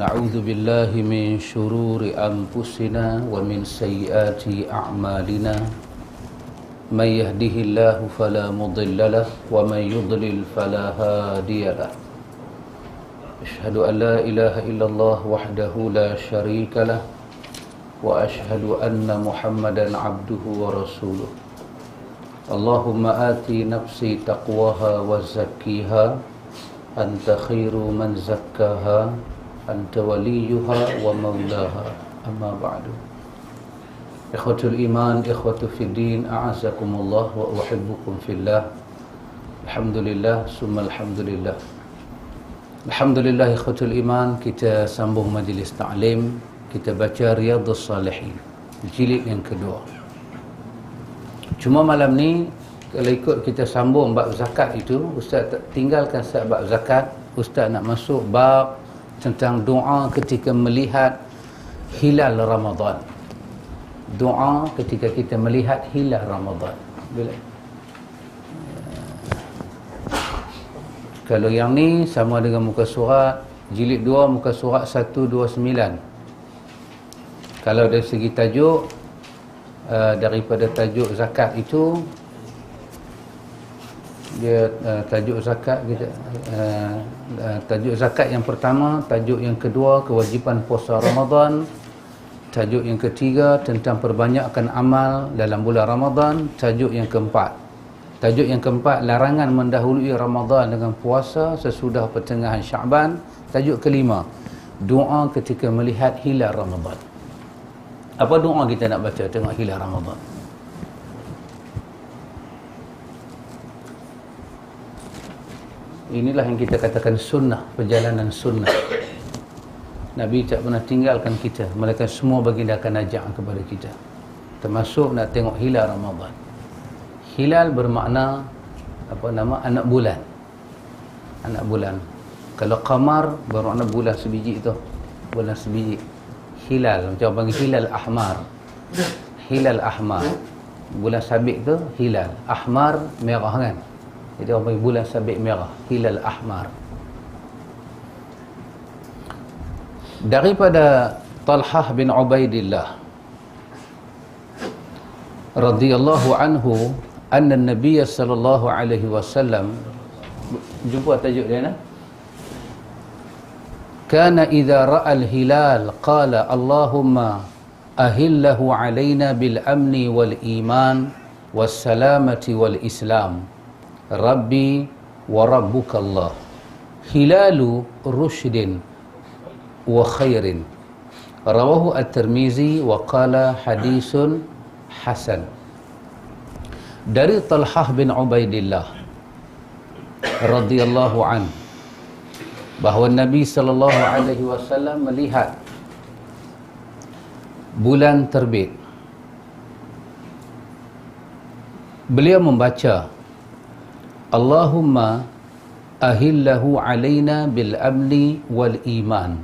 ونعوذ بالله من شرور أنفسنا ومن سيئات أعمالنا من يهده الله فلا مضل له ومن يضلل فلا هادي له أشهد أن لا إله إلا الله وحده لا شريك له وأشهد أن محمدا عبده ورسوله اللهم آت نفسي تقواها وزكيها أنت خير من زكاها أنت وليها ومولاها أما بعد إخوة الإيمان إخوة في الدين أعزكم الله وأحبكم في الله الحمد لله ثم الحمد لله. Alhamdulillah ikhwatul iman, kita sambung majlis ta'lim, kita baca Riyadhus Salihin jilid yang kedua. Cuma malam ni kalau ikut kita sambung bab zakat itu, Ustaz tinggalkan bab zakat, Ustaz nak masuk bab tentang doa ketika melihat hilal Ramadan. Doa ketika kita melihat hilal Ramadan. Bila? Kalau yang ni sama dengan muka surat jilid 2 muka surat 129. Kalau dari segi tajuk, daripada tajuk zakat itu dia tajuk zakat kita tajuk zakat yang pertama, tajuk yang kedua kewajipan puasa Ramadan, tajuk yang ketiga tentang perbanyakkan amal dalam bulan Ramadan, tajuk yang keempat larangan mendahului Ramadan dengan puasa sesudah pertengahan Syaban, tajuk kelima doa ketika melihat hilal Ramadan. Apa doa kita nak baca tengok hilal Ramadan? Inilah yang kita katakan sunnah, perjalanan sunnah. Nabi tak pernah tinggalkan kita, mereka semua baginda akan ajak kepada kita, termasuk nak tengok hilal Ramadan. Hilal bermakna anak bulan. Anak bulan. Kalau qamar bermakna bulan sebiji tu. Bulan sebiji. Hilal, macam orang panggil hilal ahmar. Hilal ahmar. Bulan sabit tu hilal. Ahmar merah kan. Jadi orang panggil bulan sabit merah. Hilal ahmar. Daripada Talhah bin Ubaidillah radhiyallahu anhu anna Nabi sallallahu alaihi wasallam, jumpa tajuk dia nah, kana idza ra'al hilal qala Allahumma ahillahu alaina bil amni wal iman was salamati wal islam rabbi wa rabbuka Allah hilalu rushdin wa khairin rawahu at-Tirmizi wa qala hadisun hasan. Dari Talhah bin Ubaidillah radhiyallahu an, bahawa Nabi sallallahu alaihi wasallam melihat bulan terbit. Beliau membaca Allahumma ahillahu alaina bil amni wal iman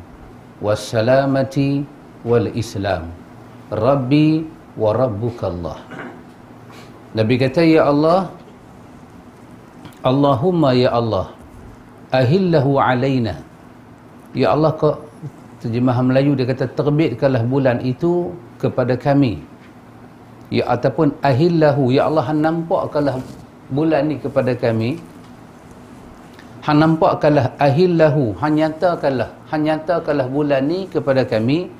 was salamati wal islam rabbi wa rabbuka Allah. Nabi kata, ya Allah, Allahumma ya Allah, ahillahu alaina, ya Allah, kau terjemahan Melayu dia kata terbitkanlah bulan itu kepada kami, ya, ataupun ahillahu, ya Allah, hang nampakkanlah bulan ni kepada kami, hang nampakkanlah ahillahu, hang nyatakanlah bulan ni kepada kami,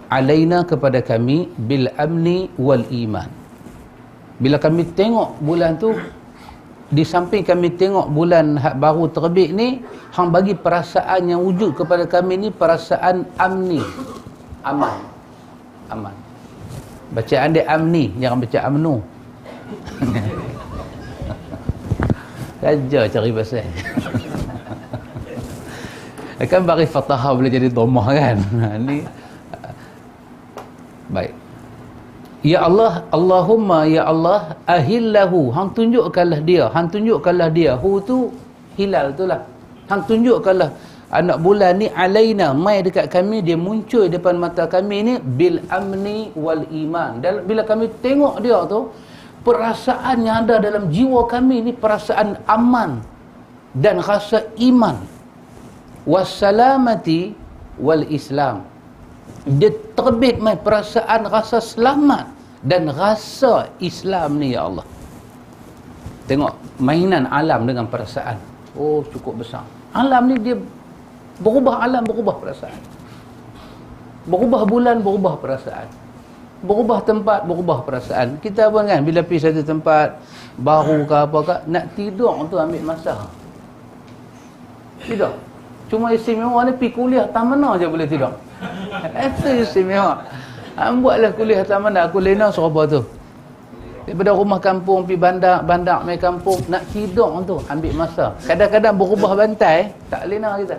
alaina, kepada kami, bil amni wal iman. Bila kami tengok bulan tu, di samping kami tengok bulan baru terbit ni, hang bagi perasaan yang wujud kepada kami ni perasaan amni, aman. Bacaan dia amni, jangan baca amnu. Saja cari pasal. Kan bagi fathah boleh jadi dhammah kan. Ni baik. Ya Allah, Allahumma ya Allah, ahillahu, hang tunjukkanlah dia, hu tu hilal tu lah, hang tunjukkanlah anak bulan ni alaina, mai dekat kami, dia muncul depan mata kami ni, bil amni wal iman. Dan bila kami tengok dia tu, perasaan yang ada dalam jiwa kami ni perasaan aman dan rasa iman. Wassalamati wal Islam. Dia terbit mai perasaan rasa selamat dan rasa Islam ni, ya Allah. Tengok mainan alam dengan perasaan. Oh, cukup besar. Alam ni dia berubah, alam berubah perasaan. Berubah bulan, berubah perasaan. Berubah tempat, berubah perasaan. Kita pun kan, bila pergi satu tempat baru ke apa ke, nak tidur tu ambil masa. Tidur. Cuma istimewa ni pergi kuliah tak mana je boleh tidur. Itu istimewa. Buatlah kuliah tak mana, aku lena serba tu. Daripada rumah kampung pergi bandar, bandar mai kampung, nak tidur tu ambil masa. Kadang-kadang berubah bantai, tak lena kita.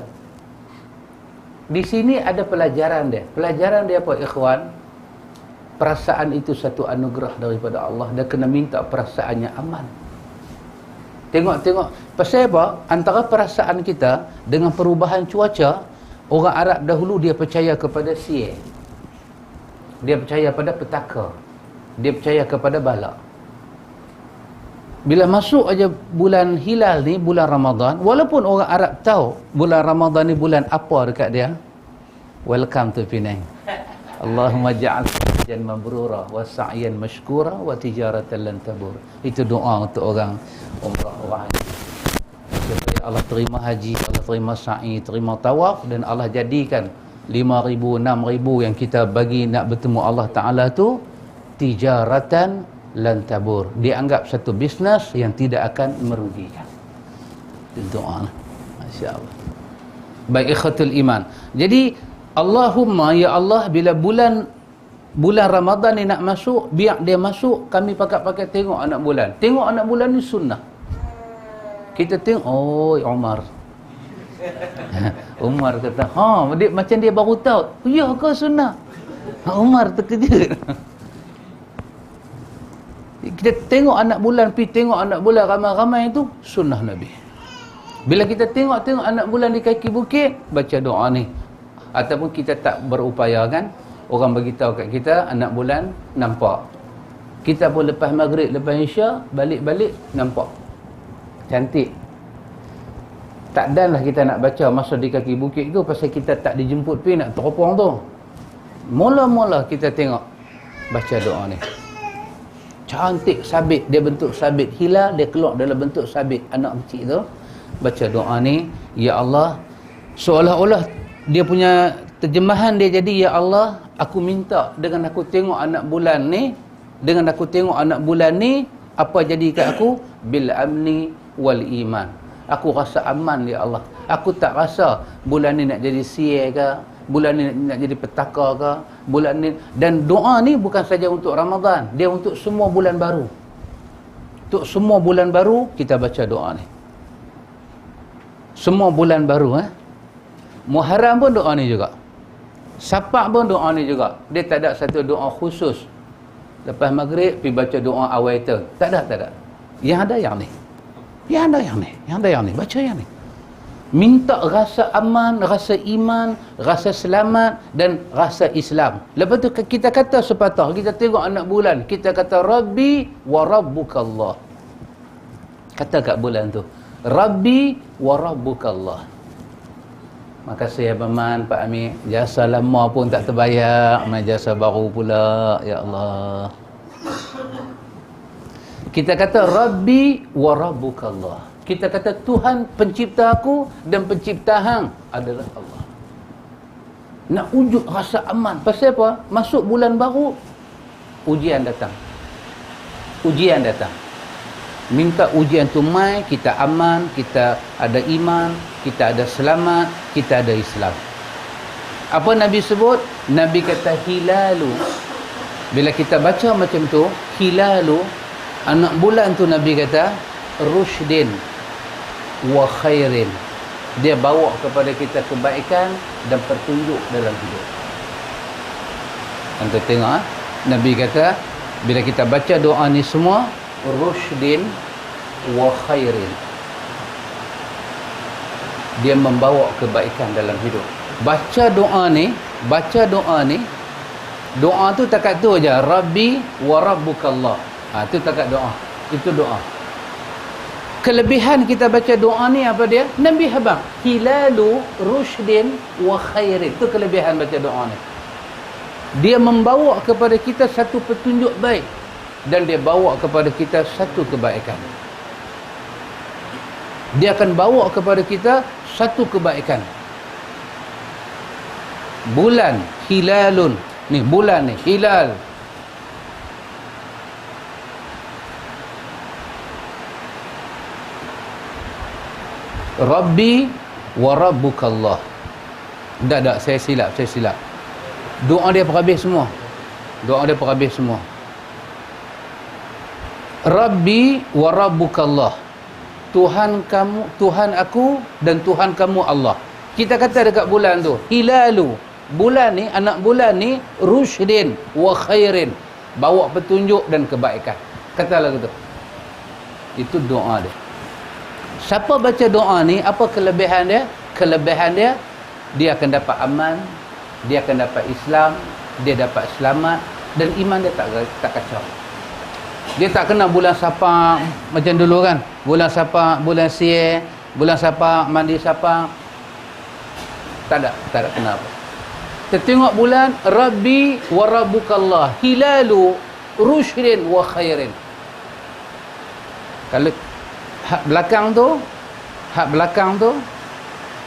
Di sini ada pelajaran dia. Pelajaran dia apa, ikhwan? Perasaan itu satu anugerah daripada Allah. Dia kena minta perasaannya aman. Tengok-tengok. Pasal apa? Antara perasaan kita dengan perubahan cuaca, orang Arab dahulu dia percaya kepada sihir. Dia percaya pada petaka. Dia percaya kepada balak. Bila masuk aja bulan hilal ni, bulan Ramadan, walaupun orang Arab tahu bulan Ramadan ni bulan apa dekat dia, welcome to Penang. Allahumma ja'al sa'yan mabrura wa sa'yan mashkura wa tijaratan lan tabur. Itu doa untuk orang umrah, orang haji. Supaya Allah terima haji, Allah terima sa'i, terima tawaf, dan Allah jadikan 5,000, 6,000 yang kita bagi nak bertemu Allah Ta'ala tu tijaratan lan tabur. Dianggap satu bisnes yang tidak akan merugikan. Itu doa. Masya-Allah. Baik ikhwatul iman. Jadi Allahumma ya Allah, bila bulan Ramadan ni nak masuk, biar dia masuk, kami pakai tengok anak bulan. Tengok anak bulan ni sunnah. Kita tengok, oh Umar. Umar kata, dia, macam dia baru tahu. Ya ke sunnah? Umar terkejut. Kita tengok anak bulan, pergi tengok anak bulan ramai-ramai itu sunnah Nabi. Bila kita tengok anak bulan di kaki bukit, baca doa ni. Ataupun kita tak berupaya kan, orang bagi tahu kat kita anak bulan nampak. Kita pun lepas maghrib, lepas isya, balik-balik nampak. Cantik. Tak dan lah kita nak baca masa di kaki bukit tu, pasal kita tak dijemput pergi nak teropong tu. Mula-mula kita tengok, baca doa ni. Cantik, sabit, dia bentuk sabit hilal, dia keluar dalam bentuk sabit anak kecil tu. Baca doa ni, ya Allah, seolah-olah dia punya terjemahan dia jadi, ya Allah, aku minta dengan aku tengok anak bulan ni, dengan aku tengok anak bulan ni, apa jadi kat aku? Bil amni wal iman. Aku rasa aman, ya Allah. Aku tak rasa bulan ni nak jadi sihir ke, bulan ni nak jadi petaka ke, bulan ni. Dan doa ni bukan saja untuk Ramadan, dia untuk semua bulan baru. Untuk semua bulan baru kita baca doa ni. Semua bulan baru, Muharram pun doa ni juga. Safar pun doa ni juga. Dia tak ada satu doa khusus. Lepas maghrib pergi baca doa awal itu. Tak ada. Yang ada yang ni. Yang ada yang ni. Baca yang ni. Minta rasa aman, rasa iman, rasa selamat dan rasa Islam. Lepas tu kita kata sepatah, kita tengok anak bulan, kita kata Rabbi wa Rabbukallah. Kata kat bulan tu, Rabbi wa Rabbukallah. Makasih Abang Man, Pak Amir. Jasa lama pun tak terbayar, main jasa baru pula, ya Allah. Kita kata Rabbi wa Rabbukallah. Kita kata Tuhan pencipta aku dan pencipta hang adalah Allah. Nak wujud rasa aman. Pasal apa? Masuk bulan baru, ujian datang. Ujian datang. Minta ujian tu mai, kita aman, kita ada iman, kita ada selamat, kita ada Islam. Apa Nabi sebut? Nabi kata hilalu. Bila kita baca macam tu, hilalu, anak bulan tu Nabi kata rushdin wa khairin. Dia bawa kepada kita kebaikan dan petunjuk dalam hidup. Anda tengok, Nabi kata bila kita baca doa ni semua, rushdin wa khairin, dia membawa kebaikan dalam hidup. Baca doa ni, doa tu takat tu aja, Rabbi wa Rabbukallah. Tu takat doa. Itu doa. Kelebihan kita baca doa ni apa dia? Nabi habang hilalu rushdin wa khairin. Itu kelebihan baca doa ni. Dia membawa kepada kita satu petunjuk baik dan dia bawa kepada kita satu kebaikan. Dia akan bawa kepada kita satu kebaikan. Bulan hilalun. Ni bulan ni hilal. Rabbi wa rabbukallah. Tak, saya silap. Doa dia perhabis semua. Rabbi wa rabbukallah. Tuhan kamu, Tuhan aku dan Tuhan kamu Allah. Kita kata dekat bulan tu, hilalu. Bulan ni, anak bulan ni rushdin wa khairin. Bawa petunjuk dan kebaikan. Kata lagu tu. Itu doa dia. Siapa baca doa ni, apa kelebihan dia? Kelebihan dia, dia akan dapat aman, dia akan dapat Islam, dia dapat selamat dan iman dia tak kacau. Dia tak kena bulan Safar macam dulu kan. Bulan Safar, bulan Sieh, bulan Safar, mandi Safar. Tak ada kena apa. Kita tengok bulan Rabbi wa rabbukallah hilalu rushdin wa khairin. Kalau hak belakang tu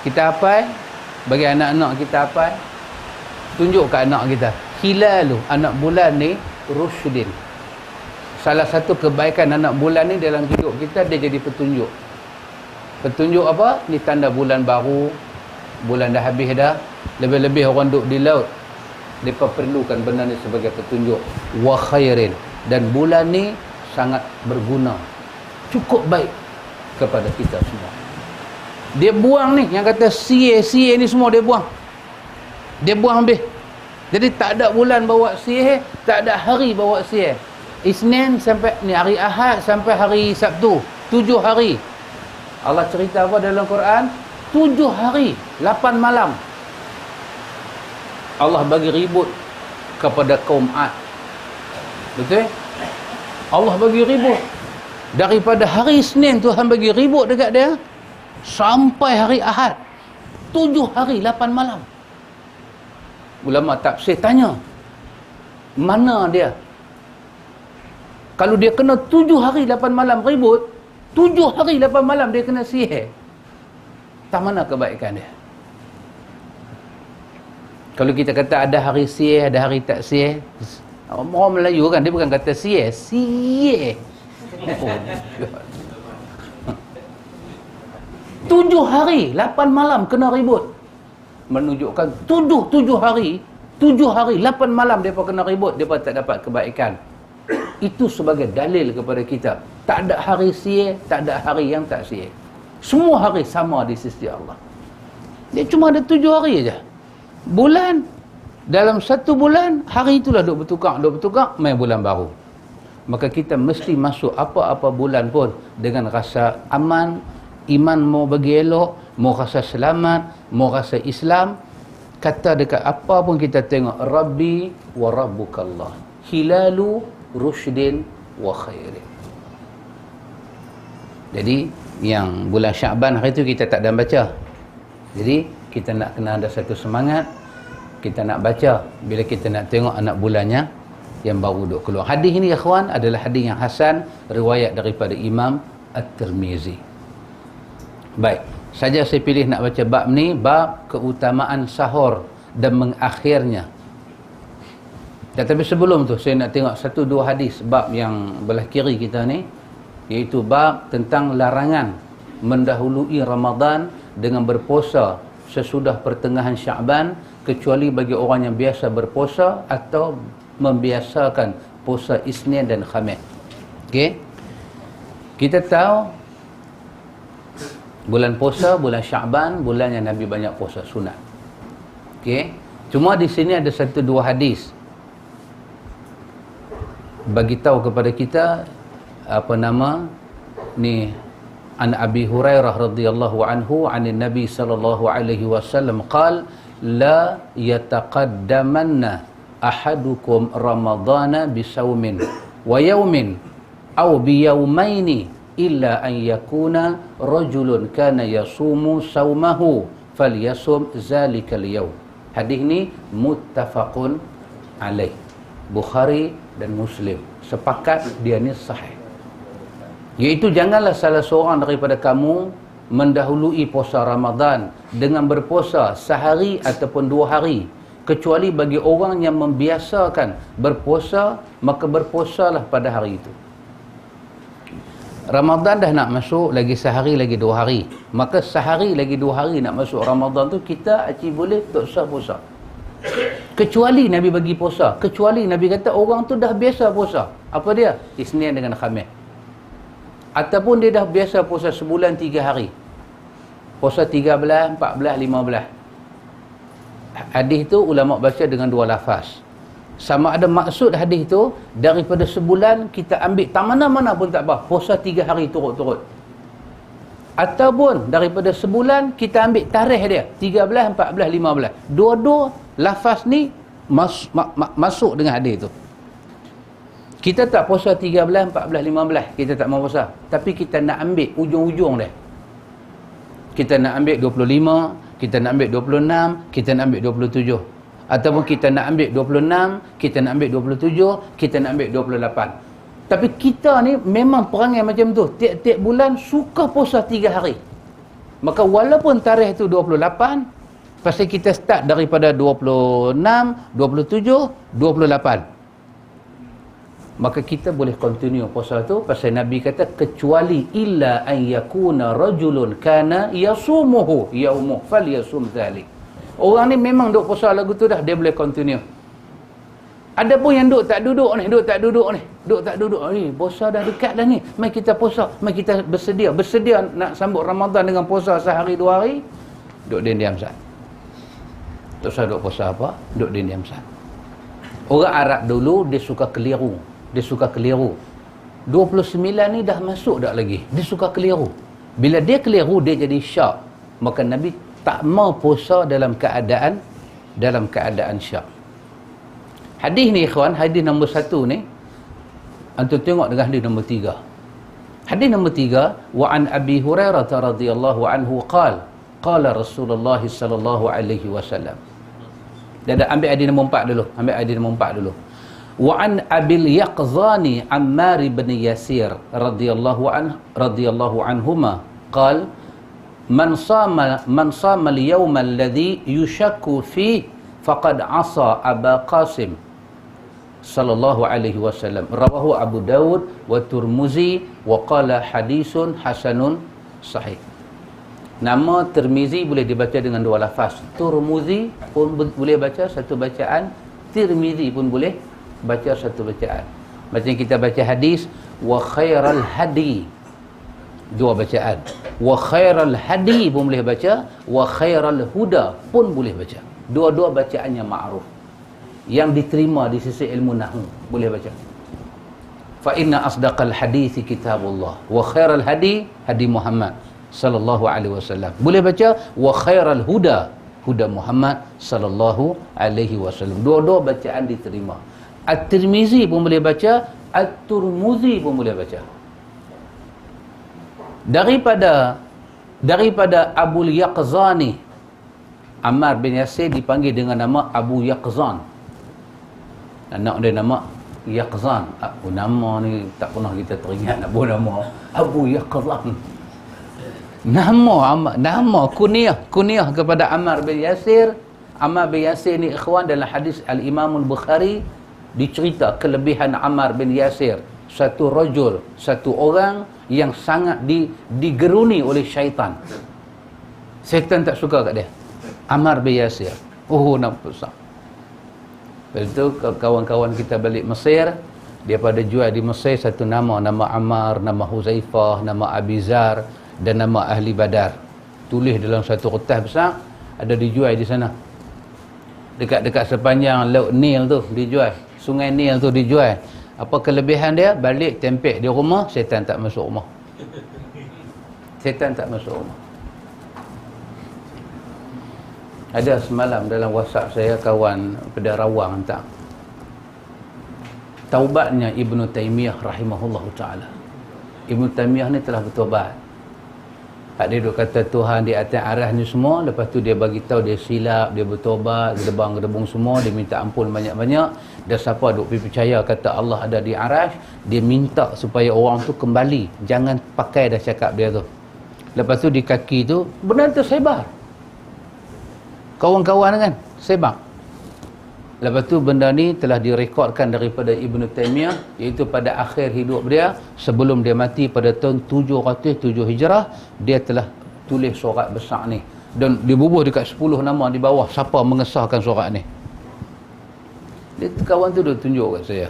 kita hafal, bagi anak-anak kita hafal, tunjuk ke anak kita. Hilalu, anak bulan ni rushdin. Salah satu kebaikan anak bulan ni dalam hidup kita, dia jadi petunjuk. Petunjuk apa? Ni tanda bulan baru, bulan dah habis dah. Lebih-lebih orang duduk di laut, mereka perlukan benda ni sebagai petunjuk. Wa khairin. Dan bulan ni sangat berguna, cukup baik kepada kita semua. Dia buang ni, yang kata CA ni semua dia buang habis. Jadi tak ada bulan bawa CA, tak ada hari bawa CA. Isnin sampai ni, hari Ahad sampai hari Sabtu, 7 hari. Allah cerita apa dalam Quran? 7 hari, 8 malam. Allah bagi ribut kepada kaum Ad. Betul? Allah bagi ribut. Daripada hari Isnin Tuhan bagi ribut dekat dia sampai hari Ahad. 7 hari 8 malam. Ulama tafsir tanya, mana dia? Kalau dia kena 7 hari 8 malam ribut, 7 hari 8 malam dia kena sihir, tak mana kebaikan dia? Kalau kita kata ada hari sihir, ada hari tak sihir, orang Melayu kan, dia bukan kata sihir, sihir. 7 hari 8 malam kena ribut, menunjukkan 7 hari 8 malam mereka kena ribut, mereka tak dapat kebaikan. Itu sebagai dalil kepada kita, tak ada hari sihir, tak ada hari yang tak sihir. Semua hari sama di sisi Allah. Dia cuma ada 7 hari aja. Bulan, dalam satu bulan, hari itulah duk bertukar, main bulan baru. Maka kita mesti masuk apa-apa bulan pun dengan rasa aman, iman mau bagi elok, mau rasa selamat, mau rasa Islam. Kata dekat apa pun kita tengok, Rabbi wa rabbukallah hilalu rushdin wa khairin. Jadi yang bulan Syaban hari tu kita tak ada baca. Jadi kita nak kena ada satu semangat, kita nak baca bila kita nak tengok anak bulannya yang baru duk keluar. Hadis ini ikhwan adalah hadis yang hasan, riwayat daripada Imam At-Tirmizi. Baik, saja saya pilih nak baca bab ni, bab keutamaan sahur dan mengakhirnya. Tetapi sebelum tu saya nak tengok 1-2 hadis bab yang belah kiri kita ni, iaitu bab tentang larangan mendahului Ramadan dengan berpuasa sesudah pertengahan Syaban, kecuali bagi orang yang biasa berpuasa atau membiasakan puasa Isnin dan Khamis. Okey. Kita tahu bulan puasa, bulan Syaban, bulan yang Nabi banyak puasa sunat. Okey. Cuma di sini ada 1-2 hadis bagi tahu kepada kita apa nama ni, an Abi Hurairah radhiyallahu anhu anin Nabi sallallahu alaihi wasallam qala la yataqaddamanna ahadukum ramadana bisaumin wa yaumin aw biyaumaini illa an yakuna rajulun kana yasumu saumahu falyasum zalikal yaum. Hadis ni muttafaqun alaih. Bukhari dan Muslim sepakat dia ni sahih. Iaitu janganlah salah seorang daripada kamu mendahului puasa Ramadan dengan berpuasa sehari ataupun 2 hari, kecuali bagi orang yang membiasakan berpuasa, maka berpuasalah pada hari itu. Ramadan dah nak masuk, lagi sehari lagi 2 hari, maka sehari lagi 2 hari nak masuk Ramadan tu kita boleh tak usah puasa. Kecuali Nabi bagi puasa, kecuali Nabi kata orang tu dah biasa puasa. Apa dia? Isnin dengan Khamis. Ataupun dia dah biasa puasa sebulan 3 hari. Puasa 13, 14, 15. Hadis tu ulama baca dengan 2 lafaz. Sama ada maksud hadis tu daripada sebulan kita ambil tak mana-mana pun tak apa, puasa 3 hari turut-turut. Ataupun daripada sebulan kita ambil tarikh dia 13, 14, 15. Dua-dua lafaz ni masuk dengan hadis tu. Kita tak puasa 13, 14, 15, kita tak mau puasa, tapi kita nak ambil ujung-ujung dia. Kita nak ambil 25, kita nak ambil 26, kita nak ambil 27. Ataupun kita nak ambil 26, kita nak ambil 27, kita nak ambil 28. Tapi kita ni memang perangai macam tu. Tiap-tiap bulan suka puasa 3 hari. Maka walaupun tarikh tu 28, pasal kita start daripada 26, 27, 28. Maka kita boleh continue puasa tu, pasal Nabi kata kecuali illa an yakuna rajulun kana yasumuhu yaumuh falyasum zalik. Orang ni memang duk puasa lagu tu dah, dia boleh continue. Ada pun yang duk tak duduk ni, duk tak duduk ni, puasa dah dekat dah ni, mai kita puasa, mai kita bersedia nak sambut Ramadan dengan puasa sehari 2 hari, duk diam sat. Tak usah duk puasa apa, duk diam sat. Orang Arab dulu dia suka keliru. 29 ni dah masuk dak lagi, dia suka keliru. Bila dia keliru, dia jadi syak. Maka Nabi tak mau puasa dalam keadaan syak. Hadis ni ikhwan, hadis nombor 1 ni antum tengok dengan hadis nombor 3. Hadis nombor 3, wa an Abi Hurairah radhiyallahu anhu qala Rasulullah sallallahu alaihi wasallam. Dah ambil hadis nombor 4 dulu. Wa an Abil Yaqzani Ammar bin Yasir radhiyallahu anhuma qala man sama al-yawma alladhi yushakku fi faqad asa Aba Qasim sallallahu alaihi wasallam. Rawahu Abu Dawud wa Tirmizi wa qala hadisun hasanun sahih. Nama Tirmizi boleh dibaca dengan 2 lafaz. Tirmizi pun boleh baca satu bacaan, Tirmizi pun boleh baca satu bacaan. Macam kita baca hadis wa khairal hadi, 2 bacaan. Wa khairal hadi pun boleh baca, wa khairal huda pun boleh baca. Dua-dua bacaannya ma'ruf, yang diterima di sisi ilmu nahwu, boleh baca. Fa inna asdaqal hadisi kitabullah wa khairal hadi hadi Muhammad sallallahu alaihi wasallam. Boleh baca wa khairal huda huda Muhammad sallallahu alaihi wasallam. Dua-dua bacaan diterima. At-Tirmizi pun boleh baca, At-Tirmizi pun boleh baca. Daripada Abu Yaqzani, Ammar bin Yasir dipanggil dengan nama Abu Yaqzan. Anak dia nama Yaqzan. Nama ni tak pernah kita teringat nama Abu Yaqzan. Nama kunyah kepada Ammar bin Yasir. Ammar bin Yasir ni ikhwan, dalam hadis Al-Imam Al-Bukhari dicerita kelebihan Ammar bin Yasir. Satu orang yang sangat digeruni oleh syaitan. Syaitan tak suka kat dia. Ammar bin Yasir. Nampak besar. Lepas tu kawan-kawan kita balik Mesir, dia pada jual di Mesir satu nama Ammar, nama Huzaifah, nama Abizar dan nama Ahli Badar. Tulis dalam satu kertas besar, ada dijual di sana. Dekat sepanjang laut Nil tu dijual. Sungai Nil tu dijual. Apa kelebihan dia? Balik tempek di rumah, syaitan tak masuk rumah. Ada semalam dalam WhatsApp saya kawan pada Rawang hantar taubatnya Ibnu Taimiyah rahimahullahu ta'ala. Ibn Taymiyah ni telah bertobat. Dia duk kata Tuhan di atas arah ni semua, lepas tu dia bagi tahu dia silap, dia bertobat, gedebang-gedebung semua, dia minta ampun banyak-banyak. Dan siapa duk percaya kata Allah ada di arasy, dia minta supaya orang tu kembali, jangan pakai dah cakap dia tu. Lepas tu di kaki tu benda tu sebar. Kawan-kawan kan sebar. Lepas tu benda ni telah direkodkan daripada Ibn Taymiyah, iaitu pada akhir hidup dia, sebelum dia mati pada tahun 707 Hijrah, dia telah tulis surat besar ni. Dan dibubuh dekat 10 nama di bawah siapa mengesahkan surat ni. Dia kawan tu dia tunjuk kat saya.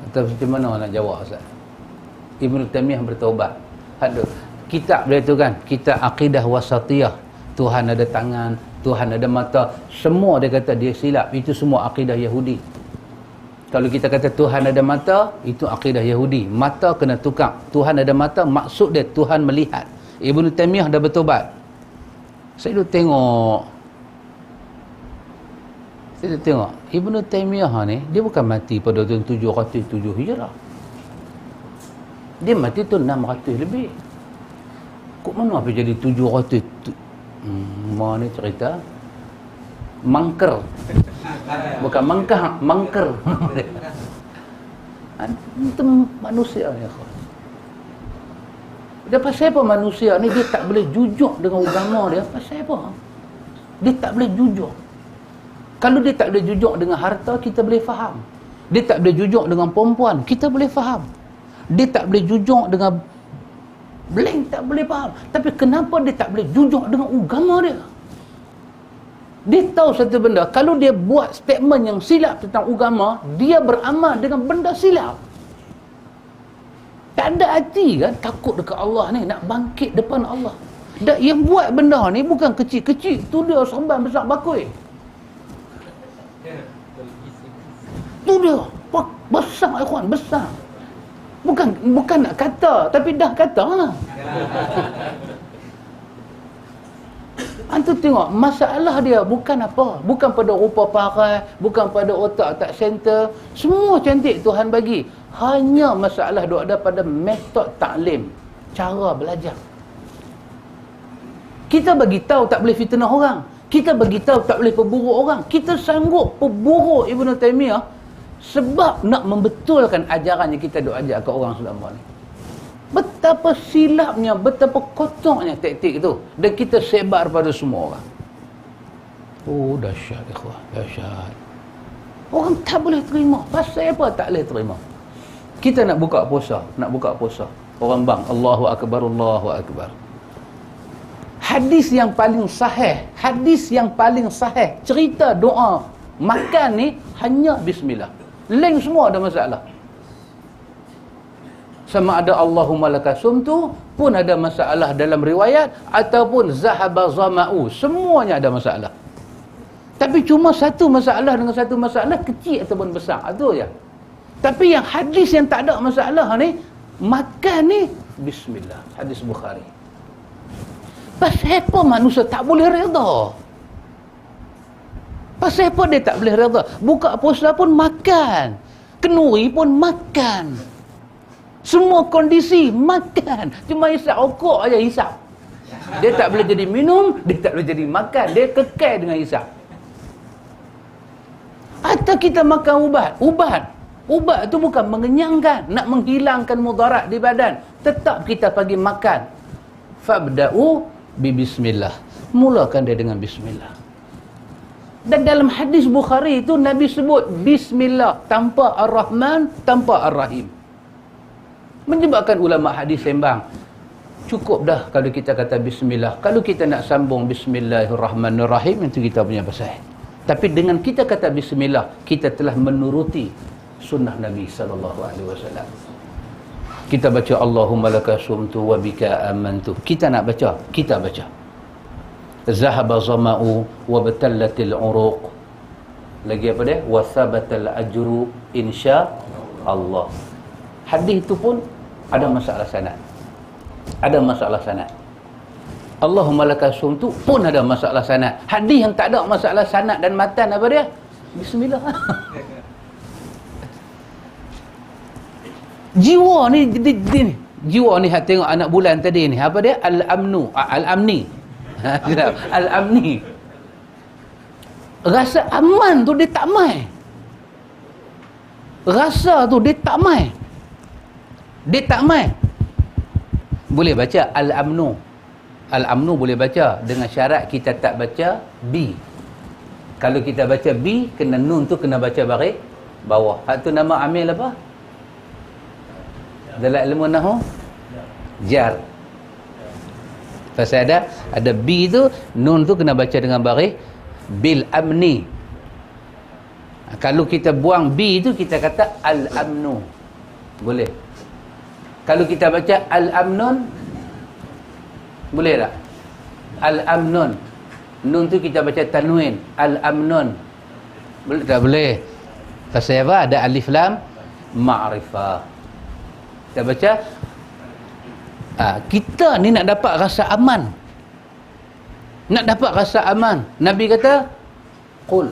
Atau macam mana nak jawab Ustaz? Ibn Taymiyah bertaubat. Ada kitab dia tu kan, kitab Aqidah Wasatiyah. Tuhan ada tangan, Tuhan ada mata, semua dia kata dia silap. Itu semua akidah Yahudi. Kalau kita kata Tuhan ada mata, itu akidah Yahudi. Mata kena tukar. Tuhan ada mata, maksud dia Tuhan melihat. Ibn Taymiyah dah bertobat. Saya tengok Ibn Taymiyah ni, dia bukan mati pada tahun 707 Hijrah. Dia mati tahun 600 lebih. Kok mana apa jadi 700? Ni cerita mangker, bukan mangkah, mangker. Itu manusia ni. Dia pasal apa manusia ni dia tak boleh jujur dengan agama dia? Pasal apa? Dia tak boleh jujur. Kalau dia tak boleh jujur dengan harta, kita boleh faham. Dia tak boleh jujur dengan perempuan, kita boleh faham. Dia tak boleh jujur dengan blank, tak boleh faham. Tapi kenapa dia tak boleh jujur dengan agama dia? Dia tahu satu benda, kalau dia buat statement yang silap tentang agama, dia beramal dengan benda silap. Tak ada hati kan, takut dekat Allah ni, nak bangkit depan Allah. Dan yang buat benda ni bukan kecil-kecil, tu dia serban besar bakui. Tu dia besar ikhwan, besar. Bukan nak kata, tapi dah kata lah. Antu tengok, masalah dia bukan apa, bukan pada rupa paras, bukan pada otak tak center, semua cantik Tuhan bagi. Hanya masalah dia ada pada metod taklim, cara belajar. Kita bagi tahu tak boleh fitnah orang, kita bagi tahu tak boleh perburuk orang. Kita sanggup perburuk Ibn Taymiyah sebab nak membetulkan ajaran yang kita duk ajar ke orang selama ni. Betapa silapnya, betapa kotornya taktik itu, dan kita sebar pada semua orang. Oh, dahsyat ikhwan, dahsyat. Orang tak boleh terima. Pasal apa tak boleh terima? Kita nak buka puasa, orang bang Allahu akbar, Allahu akbar. Hadis yang paling sahih cerita doa makan ni hanya bismillah. Lain semua ada masalah. Sama ada Allahumma lakasumtu pun ada masalah dalam riwayat, ataupun zahaba zama'u, semuanya ada masalah. Tapi cuma satu masalah dengan satu masalah, kecil ataupun besar, itu je. Tapi yang hadis yang tak ada masalah ni, makan ni bismillah, hadis Bukhari. Pasal apa manusia tak boleh redha? Pasal apa dia tak boleh redha? Buka puasa pun makan, kenuri pun makan, semua kondisi makan. Cuma hisap rokok aja hisap. Dia tak boleh jadi minum, dia tak boleh jadi makan, dia kekal dengan hisap. Atau kita makan ubat tu bukan mengenyangkan, nak menghilangkan mudarat di badan. Tetap kita bagi makan. Fabda'u bi bismillah. Mulakan dia dengan bismillah. Dan dalam hadis Bukhari itu Nabi sebut bismillah tanpa ar-Rahman, tanpa ar-Rahim. Menyebabkan ulama hadis sembang, cukup dah kalau kita kata bismillah. Kalau kita nak sambung bismillahirrahmanirrahim, itu kita punya pasal. Tapi dengan kita kata bismillah, kita telah menuruti sunnah Nabi SAW. Kita baca Allahumma lakasumtu wa bika amantu. Kita nak baca, kita baca. Zahaba zama'u wa batallatil uruq. Lagi apa dia? Wa thabatal ajru insya Allah. Hadis itu pun ada masalah sanad. Ada masalah sanad. Allahumma lakasumtu pun ada masalah sanad. Hadis yang tak ada masalah sanad dan matan apa dia? Bismillah. Jiwa ni, jiwa ni hak tengok anak bulan tadi ni. Apa dia? Al-amnu. Al-amni. Al-amni. Rasa aman tu dia tak mai. Rasa tu dia tak mai. Dia tak mai. Boleh baca al-amnu. Al-amnu boleh baca dengan syarat kita tak baca B. Kalau kita baca B, kena nun tu kena baca baris bawah. Hak tu nama amil apa? Dalam ilmu nahwu jar. Pasal ada B tu, nun tu kena baca dengan baris bil amni. Kalau kita buang B tu, kita kata al-amnu. Boleh. Kalau kita baca al-amnun, boleh tak? Al-amnun. Nun tu kita baca tanwin. Al-amnun. Boleh tak? Boleh. Pasal apa? Ada alif lam ma'rifah. Kita baca kita ni nak dapat rasa aman. Nak dapat rasa aman. Nabi kata qul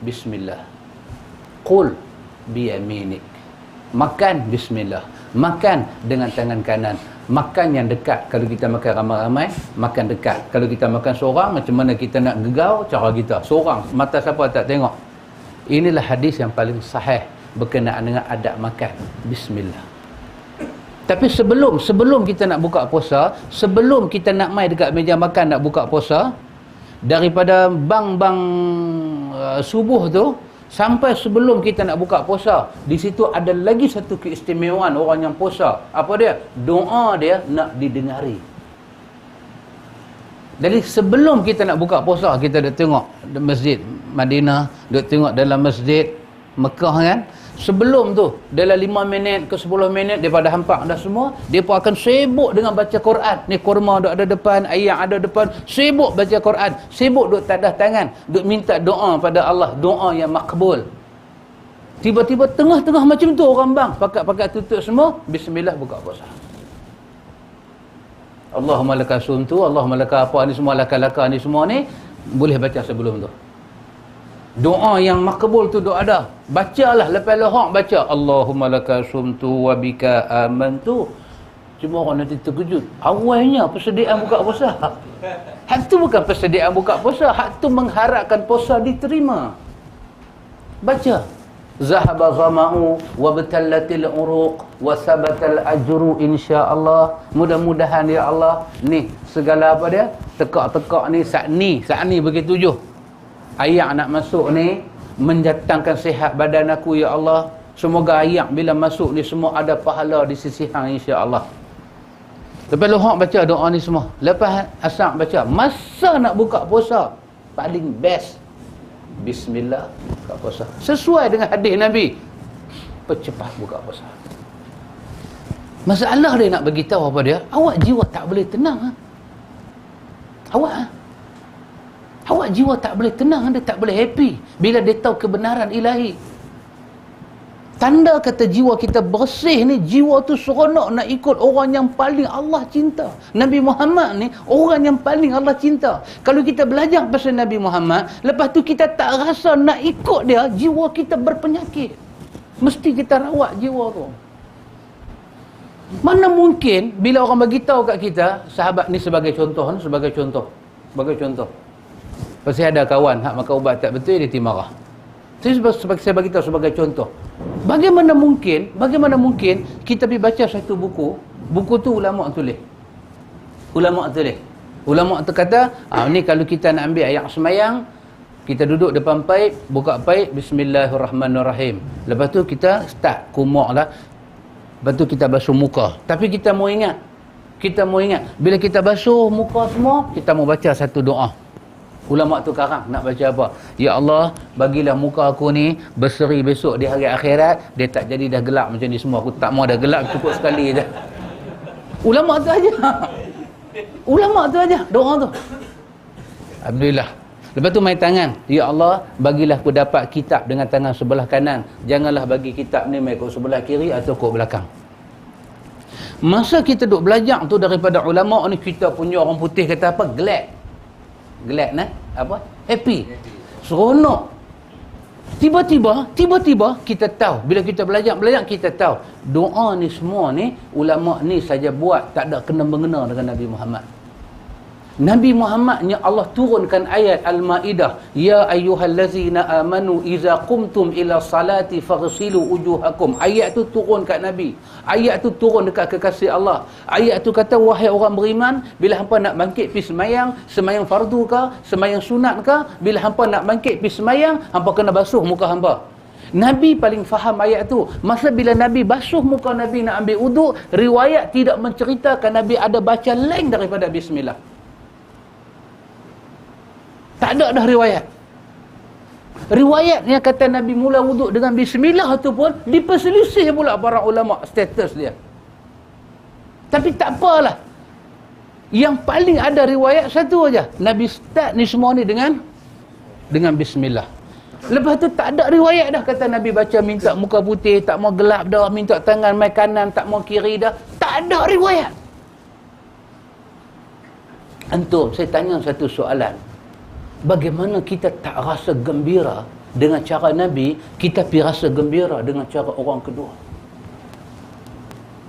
bismillah. Qul biyaminik. Makan bismillah. Makan dengan tangan kanan. Makan yang dekat. Kalau kita makan ramai-ramai, makan dekat. Kalau kita makan seorang, macam mana kita nak gegau, cara kita seorang, mata siapa tak tengok. Inilah hadis yang paling sahih berkenaan dengan adab makan. Bismillah. Tapi sebelum kita nak buka puasa, sebelum kita nak mai dekat meja makan nak buka puasa, daripada bang subuh tu sampai sebelum kita nak buka puasa, di situ ada lagi satu keistimewaan orang yang puasa. Apa dia? Doa dia nak didengari. Jadi sebelum kita nak buka puasa, kita dah tengok masjid Madinah, dah tengok dalam masjid Mekah kan. Sebelum tu, dalam 5 minit ke 10 minit, daripada hampak dah semua, dia pun akan sibuk dengan baca Quran. Ni kurma duk ada depan, ayam ada depan, sibuk baca Quran, sibuk duk tadah tangan, duk minta doa pada Allah, doa yang makbul. Tiba-tiba tengah-tengah macam tu orang bang, pakat-pakat tutup semua, bismillah buka puasa. Allahumma laka sumtu, Allahumma laka apa ni semua, laka-laka ni semua ni, boleh baca sebelum tu. Doa yang makbul tu doa ada. Bacalah lepas lohak baca Allahumma laka sumtu wa bika amantu. Cuma orang nanti terkejut. Awalnya persediaan buka puasa. Hak tu bukan persediaan buka puasa, hak tu mengharapkan puasa diterima. Baca. Zahaba zama'u wa batallatil uruq wa sabatal ajru insya-Allah. Mudah-mudahan ya Allah. Ni segala apa dia? Tekak-tekak ni saat ni bagi 7. Ayak nak masuk ni mendatangkan sihat badan aku ya Allah. Semoga ayak bila masuk ni semua ada pahala di sisi Hang insya-Allah. Lepas lohak baca doa ni semua. Lepas asar baca, masa nak buka puasa paling best bismillah buka puasa. Sesuai dengan hadis Nabi. Percepat buka puasa. Masalah dia nak bagi tahu apa dia? Awak jiwa tak boleh tenang ha? Awak jiwa tak boleh tenang, dia tak boleh happy bila dia tahu kebenaran ilahi. Tanda kata jiwa kita bersih ni, jiwa tu seronok nak ikut orang yang paling Allah cinta. Nabi Muhammad ni orang yang paling Allah cinta. Kalau kita belajar pasal Nabi Muhammad, lepas tu kita tak rasa nak ikut dia, jiwa kita berpenyakit. Mesti kita rawat jiwa tu. Mana mungkin bila orang bagi tahu kat kita, sahabat ni sebagai contoh. Pasal ada kawan hak makan ubat tak betul, dia timarah. Saya bagi tahu sebagai contoh. Bagaimana mungkin kita pergi baca satu buku tu ulama tulis. Ulama tu kata, ni kalau kita nak ambil ayat semayang, kita duduk depan paip, buka paip, bismillahirrahmanirrahim. Lepas tu kita start kumuk lah. Lepas tu kita basuh muka. Tapi kita mau ingat, bila kita basuh muka semua, kita mau baca satu doa. Ulama tu karang nak baca apa? Ya Allah, bagilah muka aku ni berseri besok di hari akhirat, dia tak jadi dah gelap macam ni semua. Aku tak mau dah gelap, cukup sekali je. Ulama tu aja doa tu. Alhamdulillah. Lepas tu main tangan. Ya Allah, bagilah aku dapat kitab dengan tangan sebelah kanan. Janganlah bagi kitab ni main kat sebelah kiri atau kat belakang. Masa kita duk belajar tu daripada ulama ni, kita punya orang putih kata apa? Glad nah? Apa? Happy. Seronok. Tiba-tiba kita tahu, bila kita belajar kita tahu doa ni semua ni ulama ni saja buat, tak ada kena-mengena dengan Nabi Muhammad. Nabi Muhammad ni Allah turunkan ayat Al-Maidah, ya ayyuhallazina amanu iza qumtum ila salati faghsilu wujuhakum. Ayat tu turun kat Nabi. Ayat tu turun dekat kekasih Allah. Ayat tu kata, wahai orang beriman, bila hampa nak bangkit pergi semayang fardu ke, semayang sunat ke, bila hampa nak bangkit pergi semayang, hampa kena basuh muka hampa. Nabi paling faham ayat tu. Masa bila Nabi basuh muka Nabi nak ambil uduk, riwayat tidak menceritakan Nabi ada baca lain daripada bismillah. Tak ada dah riwayat. Riwayat yang kata Nabi mula wuduk dengan bismillah tu pun diperselisih pula para ulama status dia. Tapi tak apalah. Yang paling ada riwayat satu aja. Nabi start ni semua ni dengan bismillah. Lepas tu tak ada riwayat dah kata Nabi baca minta muka putih, tak mau gelap dah, minta tangan mai kanan, tak mau kiri dah. Tak ada riwayat. Antum, saya tanya satu soalan. Bagaimana kita tak rasa gembira dengan cara Nabi, kita pergi rasa gembira dengan cara orang kedua?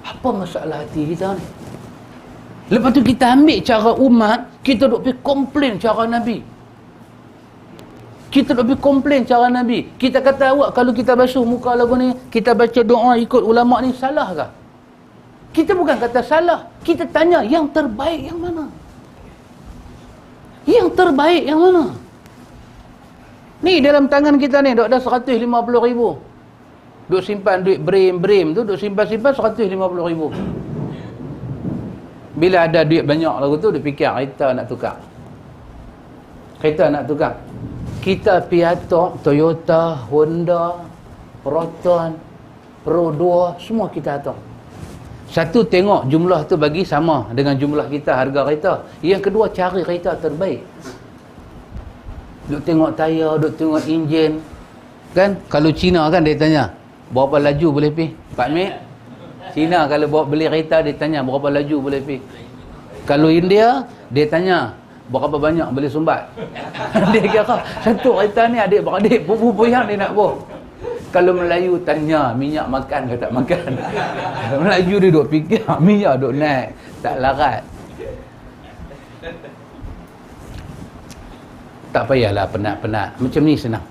Apa masalah hati kita ni? Lepas tu kita ambil cara umat, kita duk pergi komplain cara Nabi. Kita duk pergi komplain cara Nabi. Kita kata, awak kalau kita basuh muka lagu ni, kita baca doa ikut ulama ni, salah ke? Kita bukan kata salah. Kita tanya yang terbaik yang mana? Yang terbaik yang mana? Ni dalam tangan kita ni duk ada 150,000. Duk simpan duit brim tu, duk simpan 150,000. Bila ada duit banyak lagu tu, duk fikir kereta nak tukar. Kita piatok Toyota, Honda, Proton, Pro 2, semua kita atok. Satu, tengok jumlah tu bagi sama dengan jumlah kita harga kereta. Yang kedua, cari kereta terbaik. Duk tengok tayar, duk tengok enjin. Kan? Kalau Cina kan dia tanya, berapa laju boleh pergi? Pak Mek? Cina kalau bawa beli kereta, dia tanya berapa laju boleh pergi? Kalau India, dia tanya berapa banyak boleh sumbat? Dia kira satu kereta ni adik-beradik, pupu-puyang dia nak bawa. Kalau Melayu tanya minyak makan ke tak makan. Melayu dia duk fikir minyak duk naik, tak larat. Tak payahlah penat-penat. Macam ni senang.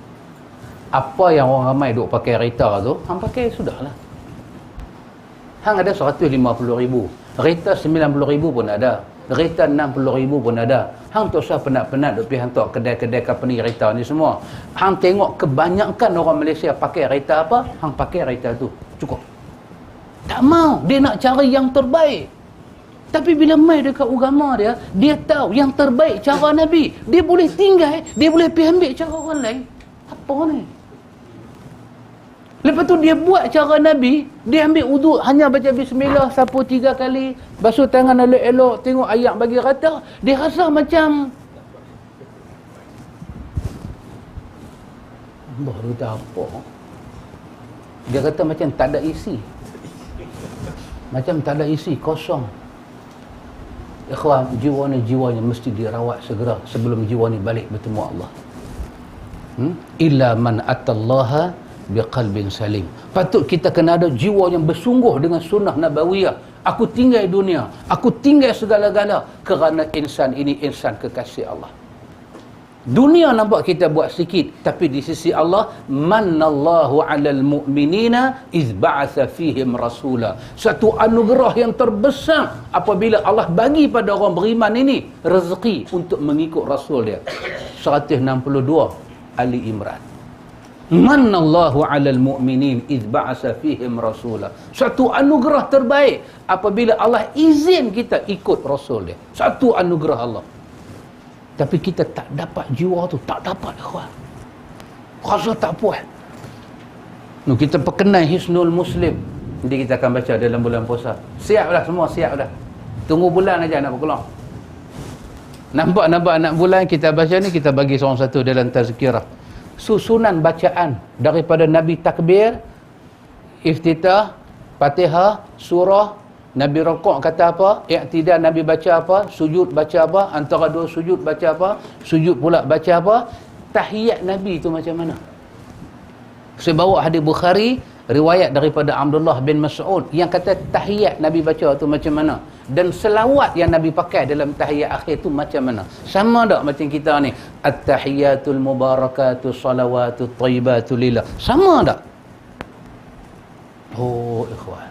Apa yang orang ramai duk pakai kereta tu, hang pakai sudahlah. Hang ada 150,000. Kereta 90,000 pun ada. Kereta 60,000 pun ada. Hang tak usah penat-penat duk pergi hantar kedai-kedai company kereta ni semua. Hang tengok kebanyakan orang Malaysia pakai kereta apa, hang pakai kereta tu. Cukup. Tak mau. Dia nak cari yang terbaik. Tapi bila mai dekat agama dia, dia tahu yang terbaik cara Nabi. Dia boleh tinggal, dia boleh pergi ambil cara orang lain. Apa ni? Lepas tu dia buat cara Nabi, dia ambil wuduk hanya baca bismillah, sapu 3 kali, basuh tangan elok-elok, tengok ayat bagi rata, dia rasa macam baru dah apa. Dia kata macam tak ada isi. Macam tak ada isi, kosong. Ikhwan, jiwanya mesti dirawat segera sebelum jiwa ni balik bertemu Allah. Illa man atallaha biqalbin salim. Patut kita kena ada jiwa yang bersungguh dengan sunnah nabawiyah. Aku tinggal dunia, aku tinggal segala-gala kerana insan ini insan kekasih Allah. Dunia nampak kita buat sikit, tapi di sisi Allah, mannallahu 'alal mu'minina iz ba'atsa fihim rasula. Satu anugerah yang terbesar apabila Allah bagi pada orang beriman ini rezeki untuk mengikut rasul dia. 162 Ali Imran. Mannallahu 'alal mu'minin iz ba'atsa fihim rasula. Satu anugerah terbaik apabila Allah izin kita ikut rasul dia. Satu anugerah Allah. Tapi kita tak dapat jiwa tu, tak dapat kawan. Rasa tak puas. Kita perkenal Hisnul Muslim. Nanti kita akan baca dalam bulan puasa. Siap dah semua, siap dah. Tunggu bulan aja nak berkeluar. Nampak anak bulan kita baca ni, kita bagi seorang satu dalam tazkirah. Susunan bacaan daripada Nabi takbir, iftitah, Fatihah, surah, Nabi rokok kata apa, i'tidal Nabi baca apa, sujud baca apa, antara dua sujud baca apa, sujud pula baca apa, tahiyat Nabi tu macam mana. Saya bawa hadis Bukhari, riwayat daripada Abdullah bin Mas'ud yang kata tahiyat Nabi baca tu macam mana, dan selawat yang Nabi pakai dalam tahiyat akhir tu macam mana. Sama tak macam kita ni, at-tahiyatul mubarakatuh salawatut thayyibatu lillah, sama tak? Oh ikhwan,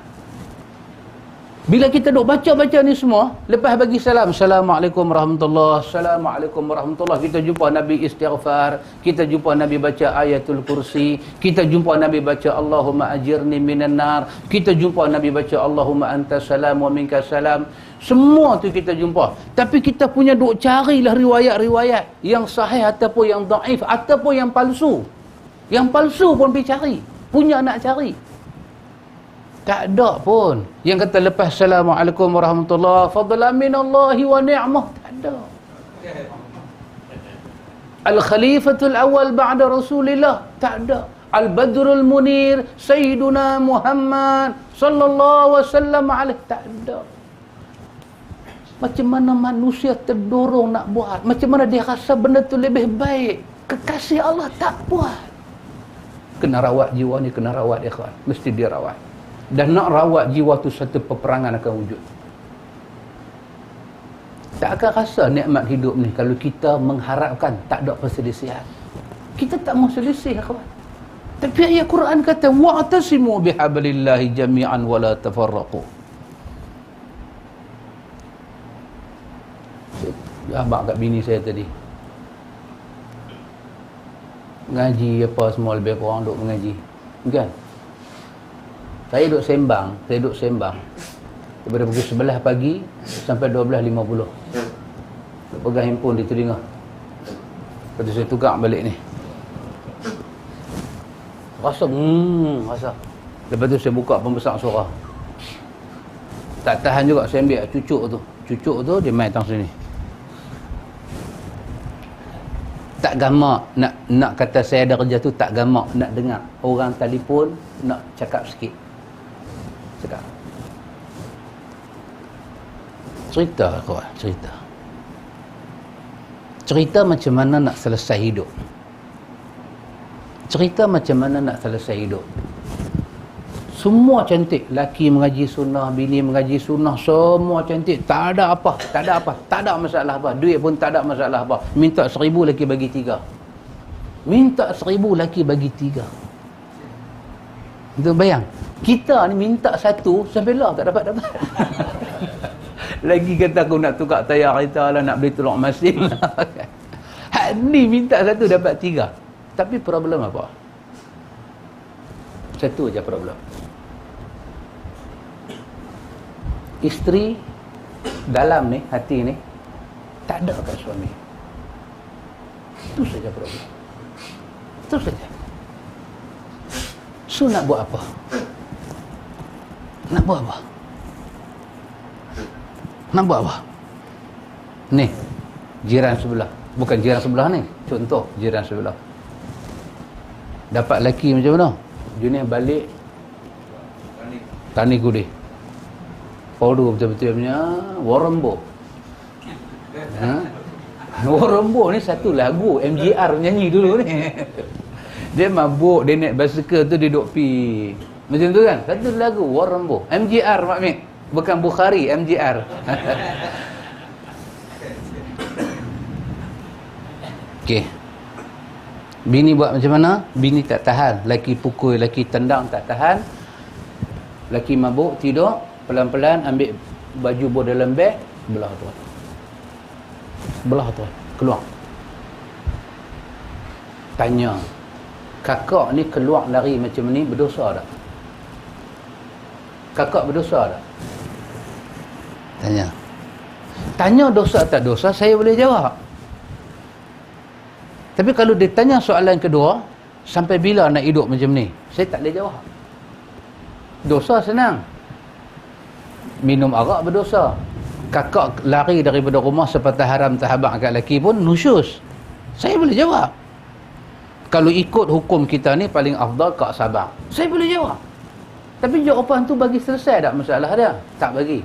bila kita duk baca-baca ni semua, lepas bagi salam, Assalamualaikum warahmatullahi, Assalamualaikum warahmatullahi, kita jumpa Nabi istighfar, kita jumpa Nabi baca ayatul kursi, kita jumpa Nabi baca Allahumma ajirni minan nar, kita jumpa Nabi baca Allahumma anta salam wa minka salam. Semua tu kita jumpa. Tapi kita punya duk carilah riwayat-riwayat yang sahih ataupun yang daif ataupun yang palsu. Yang palsu pun pergi cari, punya nak cari. Tak ada pun yang kata lepas Assalamualaikum warahmatullahi fadlan minallahi wa ni'mah, tak ada. Al-Khalifatul Awal ba'da Rasulillah, tak ada. Al-Badrul Munir Sayyiduna Muhammad sallallahu wasallam alaihi, tak ada. Macam mana manusia terdorong nak buat, macam mana dia rasa benda tu lebih baik, kekasih Allah tak buat. Kena rawat jiwa ni, kena rawat ikhwan, mesti dia rawat. Dan nak rawat jiwa tu satu peperangan akan wujud. Tak akan rasa nikmat hidup ni kalau kita mengharapkan tak ada perselisihan. Kita tak mau selisih kawan. Tapi ayat Quran kata wa'tasimu bihablillahi jami'an wa la tafarraqu. Abang kat bini saya tadi ngaji apa semua, lebih kurang duk mengaji kan. Saya duduk sembang daripada pukul 11 pagi sampai 12.50. Duk pegang handphone di telinga. Lepas tu saya tukar balik ni. Rasa. Lepas tu saya buka pembesar suara. Tak tahan juga, saya ambil cucuk tu. Cucuk tu dia main tang sini. Tak gamak nak kata saya ada kerja tu, tak gamak nak dengar orang telefon nak cakap sikit. Cakap. Cerita kawan, cerita. Cerita macam mana nak selesai hidup. Cerita macam mana nak selesai hidup. Semua cantik. Laki mengaji sunnah, bini mengaji sunnah, semua cantik. Tak ada apa. Tak ada masalah apa. Duit pun tak ada masalah apa. Minta 1,000 laki bagi 3. Minta 1,000 laki bagi 3. Itu bayang. Kita ni minta 1 sampai lah tak dapat. Lagi kata aku nak tukar tayar kereta lah, nak beli telur masin lah. Ni minta 1 dapat 3. Tapi problem apa? Satu aja problem. Isteri dalam ni, hati ni tak ada kat suami. Itu saja problem. Itu saja. So nak buat apa? Nak buat apa? Nak buat apa? Ni jiran sebelah. Bukan jiran sebelah ni, contoh jiran sebelah. Dapat lelaki macam mana? Dunia balik Tani Kudi. Paudu betul-betul punya Warembo. Warembo ni satu lagu MGR nyanyi dulu ni. Dia mabuk, dia naik basikal tu, dia duduk pi. Macam tu kan? Satu lagu Warembo. MGR Mak Mik. Bukan Bukhari, MGR. Okey. Bini buat macam mana? Bini tak tahan. Laki pukul, laki tendang tak tahan. Laki mabuk, tidur. Pelan-pelan ambil baju bot dalam beg. Belah tu. Belah tu. Keluar. Tanya. Kakak ni keluar lari macam ni berdosa tak? Kakak berdosa tak? Tanya. Tanya dosa tak dosa, saya boleh jawab. Tapi kalau dia tanya soalan kedua, sampai bila nak hidup macam ni? Saya tak boleh jawab. Dosa senang. Minum arak berdosa. Kakak lari daripada rumah sepatah haram tahabak kat lelaki pun nusyus. Saya boleh jawab. Kalau ikut hukum kita ni paling afdal kak sabar. Saya boleh jawab. Tapi jawapan tu bagi selesai tak masalah dia? Tak bagi.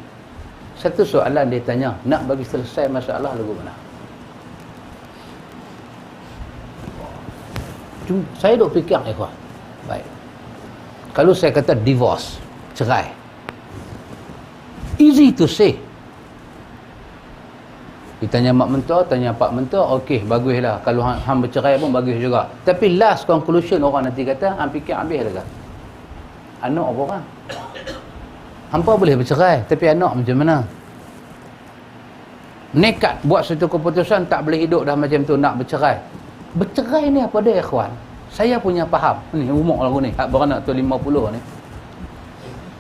Satu soalan dia tanya, nak bagi selesai masalah lagu mana? Saya duk fikir ikhwan. Baik. Kalau saya kata divorce, cerai, easy to say. Ditanya mak mentua, tanya pak mentua, okey, baguslah. Kalau hang bercerai pun bagus juga. Tapi last conclusion orang nanti kata, hang fikir habis dah. Anak apa orang? Hampa boleh bercerai, tapi anak macam mana? Nekat buat satu keputusan, tak boleh hidup dah macam tu, nak bercerai. Bercerai ni apa dia, ikhwan? Saya punya faham. Ni umur lagu ni, hak beranak tu 50 ni.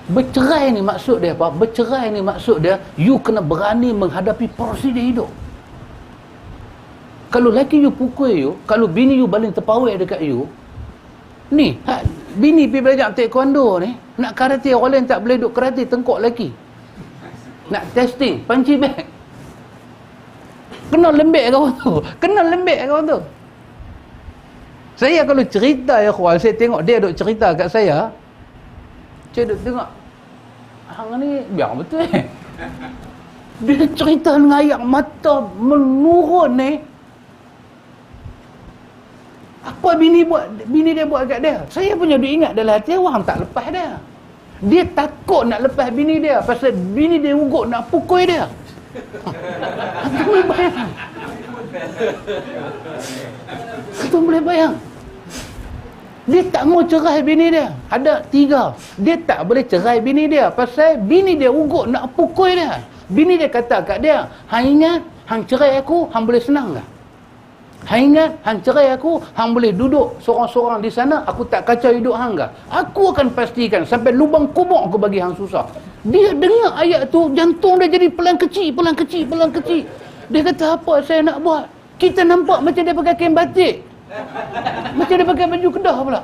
Bercerai ni maksud dia apa? Bercerai ni maksud dia, you kena berani menghadapi prosedur hidup. Kalau lelaki you pukul you, kalau bini you baling terpawai dekat you, ni, bini pergi belajar taekwondo ni, nak karate, orang lain tak boleh duk karate, tengkok lelaki. Nak testing, panci bag. Kena lembek kawan tu. Kena lembek kawan tu. Saya kalau cerita ya kawan, saya tengok dia duk cerita kat saya duk tengok, hang ni biar betul dia cerita dengan air mata menurun ni. Apa bini dia buat kat dia? Saya punya duk ingat dalam hati, orang tak lepas dia. Dia takut nak lepas bini dia pasal bini dia ugut nak pukul dia. Antum boleh bayang? Antum boleh bayang? Dia tak mau cerai bini dia. Ada 3. Dia tak boleh cerai bini dia pasal bini dia ugut nak pukul dia. Bini dia kata kat dia, hang ingat, hang cerai aku, hang boleh senang tak? Hang ingat, hang cerai aku, hang boleh duduk seorang-seorang di sana, aku tak kacau hidup hang ke? Aku akan pastikan sampai lubang kubur aku bagi hang susah. Dia dengar ayat tu, jantung dia jadi pelan kecil. Dia kata, apa saya nak buat? Kita nampak macam dia pakai kain batik, macam dia pakai baju Kedah pula.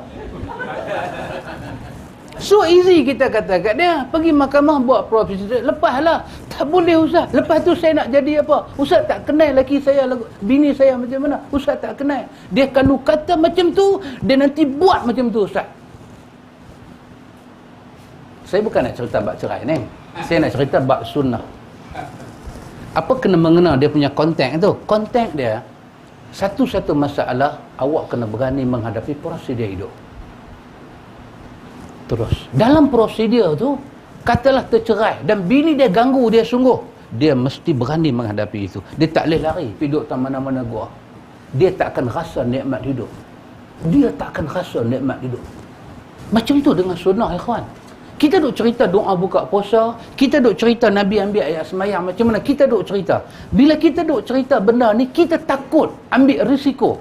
So easy kita kata kat dia, pergi mahkamah buat prosedur, lepaslah. Tak boleh Ustaz. Lepas tu saya nak jadi apa? Ustaz tak kenal laki saya, bini saya macam mana? Ustaz tak kenal. Dia kalau kata macam tu, dia nanti buat macam tu Ustaz. Saya bukan nak cerita bab cerai ni. Saya nak cerita bab sunnah. Apa kena mengena dia punya konteks tu? Konteks dia, satu-satu masalah, awak kena berani menghadapi prosedur hidup. Terus dalam prosedur tu, katalah tercerai dan bini dia ganggu dia sungguh, dia mesti berani menghadapi itu. Dia tak boleh lari pergi duduk tak mana-mana gua. Dia tak akan rasa nikmat hidup. Macam tu dengan sunnah, ikhwan. Kita duk cerita doa buka puasa, kita duk cerita Nabi ambil ayat semayang macam mana, kita duk cerita. Bila kita duk cerita benda ni, kita takut ambil risiko.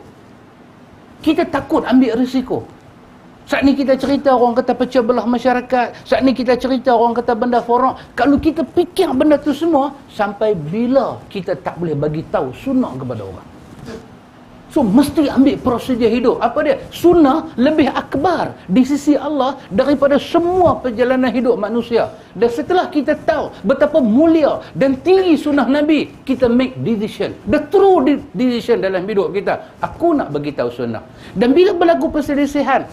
Saat ni kita cerita, orang kata pecah belah masyarakat. Saat ni kita cerita, orang kata benda forok. Kalau kita fikir benda tu semua, sampai bila kita tak boleh bagi tahu sunnah kepada orang? So, mesti ambil prosedur hidup. Apa dia? Sunnah lebih akbar di sisi Allah daripada semua perjalanan hidup manusia. Dan setelah kita tahu betapa mulia dan tinggi sunnah Nabi, kita make decision. The true decision dalam hidup kita. Aku nak bagi tahu sunnah. Dan bila berlaku perselisihan,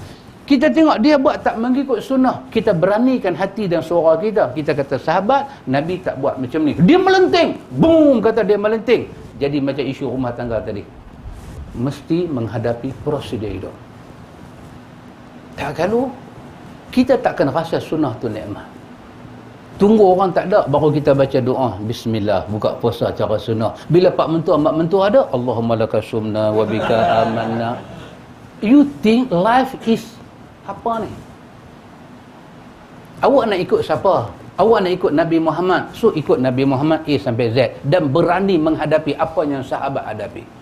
kita tengok dia buat tak mengikut sunnah, kita beranikan hati dan suara kita. Kita kata, sahabat Nabi tak buat macam ni. Dia melenting. Boom, kata dia melenting. Jadi macam isu rumah tangga tadi. Mesti menghadapi prosedur hidup. Tak kalau kita takkan rasa sunnah tu nikmat. Tunggu orang tak ada, baru kita baca doa bismillah, buka puasa cara sunnah. Bila pak mentua, mak mentua ada, Allahumma laka sumna wa bika amanna. You think life is apa ni? Awak nak ikut siapa? Awak nak ikut Nabi Muhammad, so ikut Nabi Muhammad A sampai Z, dan berani menghadapi apa yang sahabat hadapi.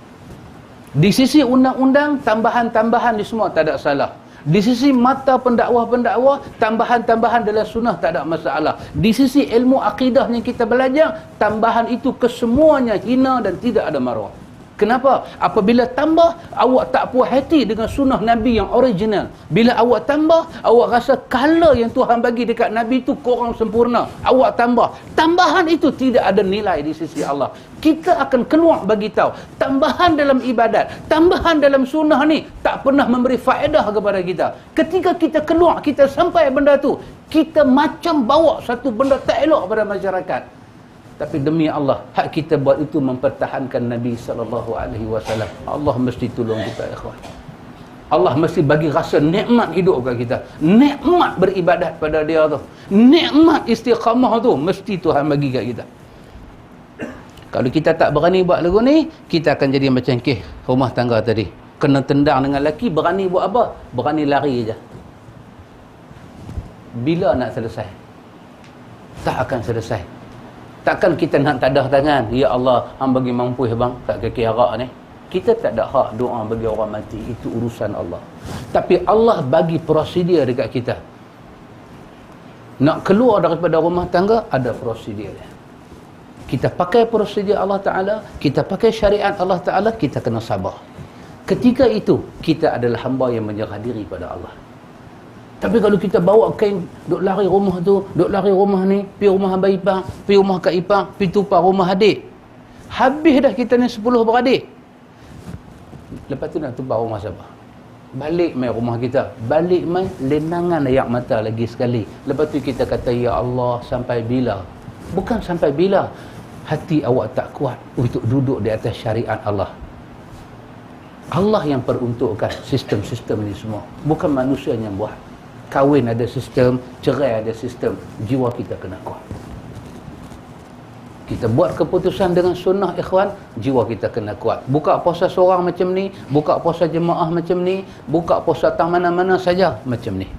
Di sisi undang-undang, tambahan-tambahan ni semua tak ada salah. Di sisi mata pendakwah-pendakwah, tambahan-tambahan dalam sunnah tak ada masalah. Di sisi ilmu akidah yang kita belajar, tambahan itu kesemuanya hina dan tidak ada maruah. Kenapa? Apabila tambah, awak tak puas hati dengan sunnah Nabi yang original. Bila awak tambah, awak rasa color yang Tuhan bagi dekat Nabi itu kurang sempurna. Awak tambah. Tambahan itu tidak ada nilai di sisi Allah. Kita akan keluar bagi tahu, tambahan dalam ibadat, tambahan dalam sunnah ni tak pernah memberi faedah kepada kita. Ketika kita keluar, kita sampai benda tu, kita macam bawa satu benda tak elok pada masyarakat. Tapi demi Allah, hak kita buat itu mempertahankan Nabi SAW. Allah mesti tolong kita, ikhwan. Allah mesti bagi rasa nikmat hidup kat kita. Nikmat beribadat pada dia tu. Nikmat istiqamah tu mesti Tuhan bagi kat kita. Kalau kita tak berani buat lagu ni, kita akan jadi macam rumah tangga tadi. Kena tendang dengan lelaki, berani buat apa? Berani lari je. Bila nak selesai? Tak akan selesai. Takkan kita nak tadah tangan, ya Allah, hang bagi mampu bang kat kaki harak ni. Kita tak ada hak doa bagi orang mati. Itu urusan Allah. Tapi Allah bagi prosedur dekat kita. Nak keluar daripada rumah tangga, ada prosedur dia. Kita pakai prosedur Allah Ta'ala, kita pakai syariat Allah Ta'ala, kita kena sabar. Ketika itu, kita adalah hamba yang menyerah diri pada Allah. Tapi kalau kita bawa kain, duk lari rumah tu, duk lari rumah ni, pergi rumah abang ipang, pergi rumah kak ipang, pergi tumpah rumah adik. Habis dah kita ni 10 beradik. Lepas tu nak tumpah rumah siapa? Balik main rumah kita. Balik main lenangan ayak mata lagi sekali. Lepas tu kita kata, ya Allah, sampai bila? Bukan sampai bila. Hati awak tak kuat untuk duduk di atas syariat Allah. Allah yang peruntukkan sistem-sistem ni semua. Bukan manusia yang buat. Kahwin ada sistem, cerai ada sistem. Jiwa kita kena kuat. Kita buat keputusan dengan sunnah, ikhwan, jiwa kita kena kuat. Buka puasa seorang macam ni, buka puasa jemaah macam ni, buka puasa tang mana-mana saja macam ni.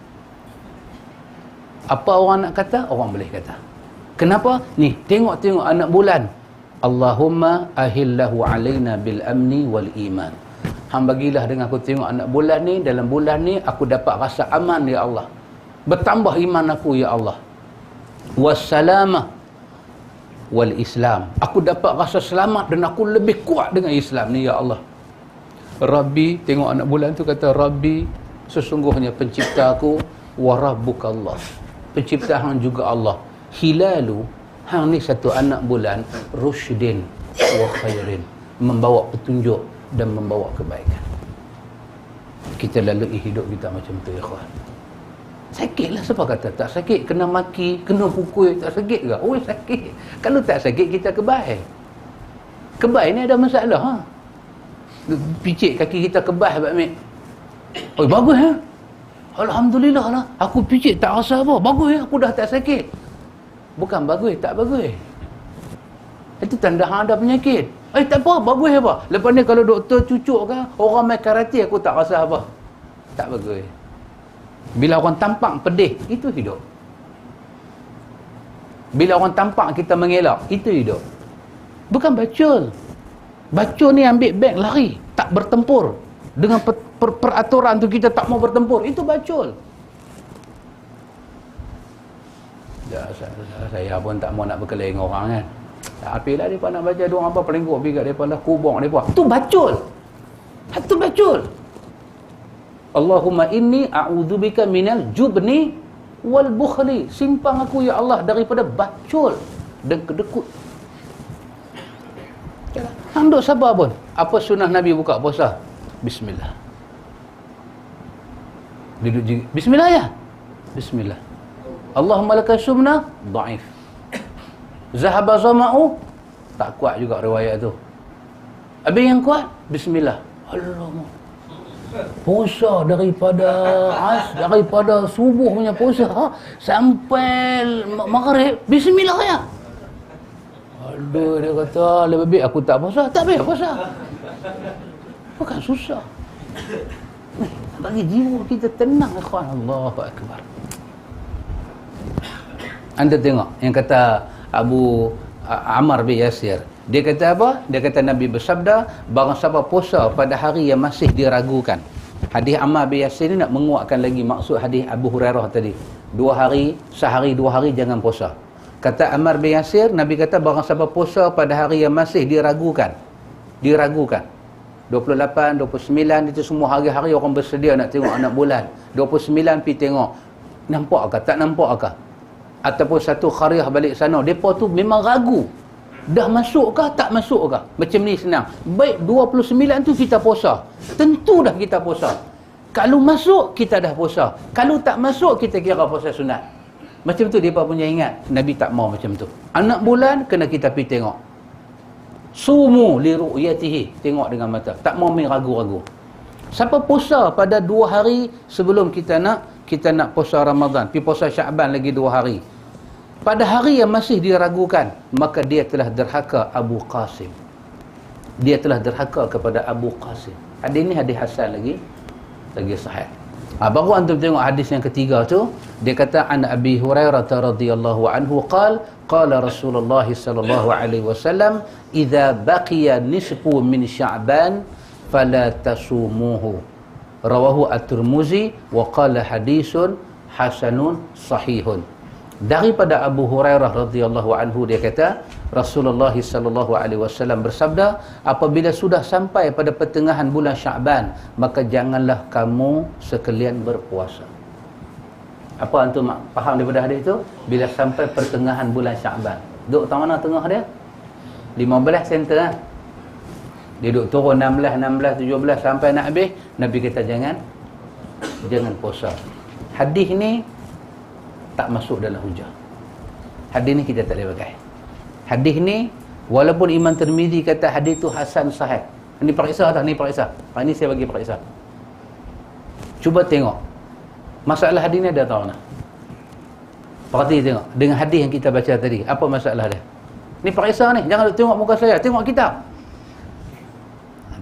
Apa orang nak kata? Orang boleh kata. Kenapa? Ni, tengok-tengok anak bulan. Allahumma ahillahu alaina bil amni wal iman. Hang bagilah dengan aku tengok anak bulan ni, dalam bulan ni aku dapat rasa aman, ya Allah. Bertambah iman aku, ya Allah. Wassalamah wal Islam. Aku dapat rasa selamat dan aku lebih kuat dengan Islam ni, ya Allah. Rabbi, tengok anak bulan tu kata, Rabbi, sesungguhnya pencipta aku, wa rabbukallah. Pencipta hang juga Allah. Hilalu, hang ni satu anak bulan, rusydin wa khairin. Membawa petunjuk dan membawa kebaikan. Kita lalui hidup kita macam tu, ya kawan. Sakitlah, siapa kata tak sakit? Kena maki, kena pukul, tak sakit ke? Oh, sakit. Kalau tak sakit, kita kebaik. Kebaik ni ada masalah, ha? Picit kaki kita kebas, Pak Mek. Oh, bagus, ha? Alhamdulillah lah. Aku picit tak rasa apa. Bagus, ya? Aku dah tak sakit. Bukan bagus, tak bagus. Itu tanda hang ada penyakit. Tak apa, bagus apa? Lepas ni kalau doktor cucuk ke, orang main karate, aku tak rasa apa. Tak bagus. Bila orang tampak pedih, itu hidup. Bila orang tampak kita mengelak, itu hidup. Bukan bacul. Bacul ni ambil beg lari, tak bertempur. Dengan peraturan tu kita tak mau bertempur, itu bacul. Saya pun tak mau nak berkelahi dengan orang kan. Tapi lah mereka nak baca doa apa pelengkuk pergi kat mereka lah, kubur mereka. Itu bacul. Itu bacul. Allahumma inni a'udzubika minal jubni wal bukhli. Simpang aku, ya Allah, daripada bacul dan kedekut. Hang duk sabar pun. Apa sunnah Nabi buka puasa? Bismillah. Duduk je. Bismillah ya? Bismillah. Allahumma laka sumna, da'if. Zahaba zama'u, tak kuat juga riwayat tu. Habis yang kuat, Bismillah. Alamak. Puasa daripada subuh punya puasa, sampai maghrib, Bismillah ya. Aduh, dia kata, lebih baik aku tak puasa. Tak payah puasa. Bukan susah. Bagi jiwa kita tenang, ikhwan. Allahu Akbar. Anda tengok yang kata Abu Ammar bin Yasir. Dia kata apa? Dia kata Nabi bersabda, barang siapa puasa pada hari yang masih diragukan. Hadis Ammar bin Yasir ni nak menguatkan lagi maksud hadis Abu Hurairah tadi. 2 hari, sehari 2 hari jangan puasa. Kata Ammar bin Yasir, Nabi kata barang siapa puasa pada hari yang masih diragukan. Diragukan. 28, 29 itu semua hari-hari orang bersedia nak tengok anak bulan. 29 pergi tengok. Nampak ke? Tak nampak ke? Ataupun satu khariah balik sana, mereka tu memang ragu. Dah masuk ke? Tak masuk ke? Macam ni senang. Baik 29 tu kita puasa. Tentu dah kita puasa. Kalau masuk, kita dah puasa. Kalau tak masuk, kita kira puasa sunat. Macam tu mereka punya ingat. Nabi tak mau macam tu. Anak bulan, kena kita pergi tengok. Sumu li ru'yatihi. Tengok dengan mata. Tak mau main ragu-ragu. Siapa puasa pada 2 hari sebelum kita nak puasa Ramadan, pergi puasa Syaban lagi 2 hari, pada hari yang masih diragukan, maka dia telah derhaka Abu Qasim. Dia telah derhaka kepada Abu Qasim. Hadis ni hadis hasan lagi sahih. Baru antum tengok hadis yang ketiga tu, dia kata an Abi Hurairah radhiyallahu anhu qala Rasulullah sallallahu alaihi wasallam idza baqiya nisfu min Sya'ban fala tasumuhu. Rawahu At-Tirmizi wa qala hadisun hasanun sahihun. Daripada Abu Hurairah radhiyallahu anhu, dia kata Rasulullah sallallahu alaihi wasallam bersabda, apabila sudah sampai pada pertengahan bulan Syaban, maka janganlah kamu sekalian berpuasa. Apa antum faham daripada hadis itu? Bila sampai pertengahan bulan Syaban, duduk tang mana tengah dia? 15 center kan? Dia duduk turun 16, 17 sampai nak habis, Nabi kata jangan puasa. Hadis ni tak masuk dalam hujah. Hadis ni kita tak boleh pakai. Hadis ni walaupun Imam Tirmizi kata hadis tu hasan sahih. Ini periksa tak? Ni periksa. Ini saya bagi periksa. Cuba tengok. Masalah hadis ni ada tahu nak? Perhati tengok. Dengan hadis yang kita baca tadi, apa masalah dia? Ni periksa ni. Jangan tengok muka saya. Tengok kitab.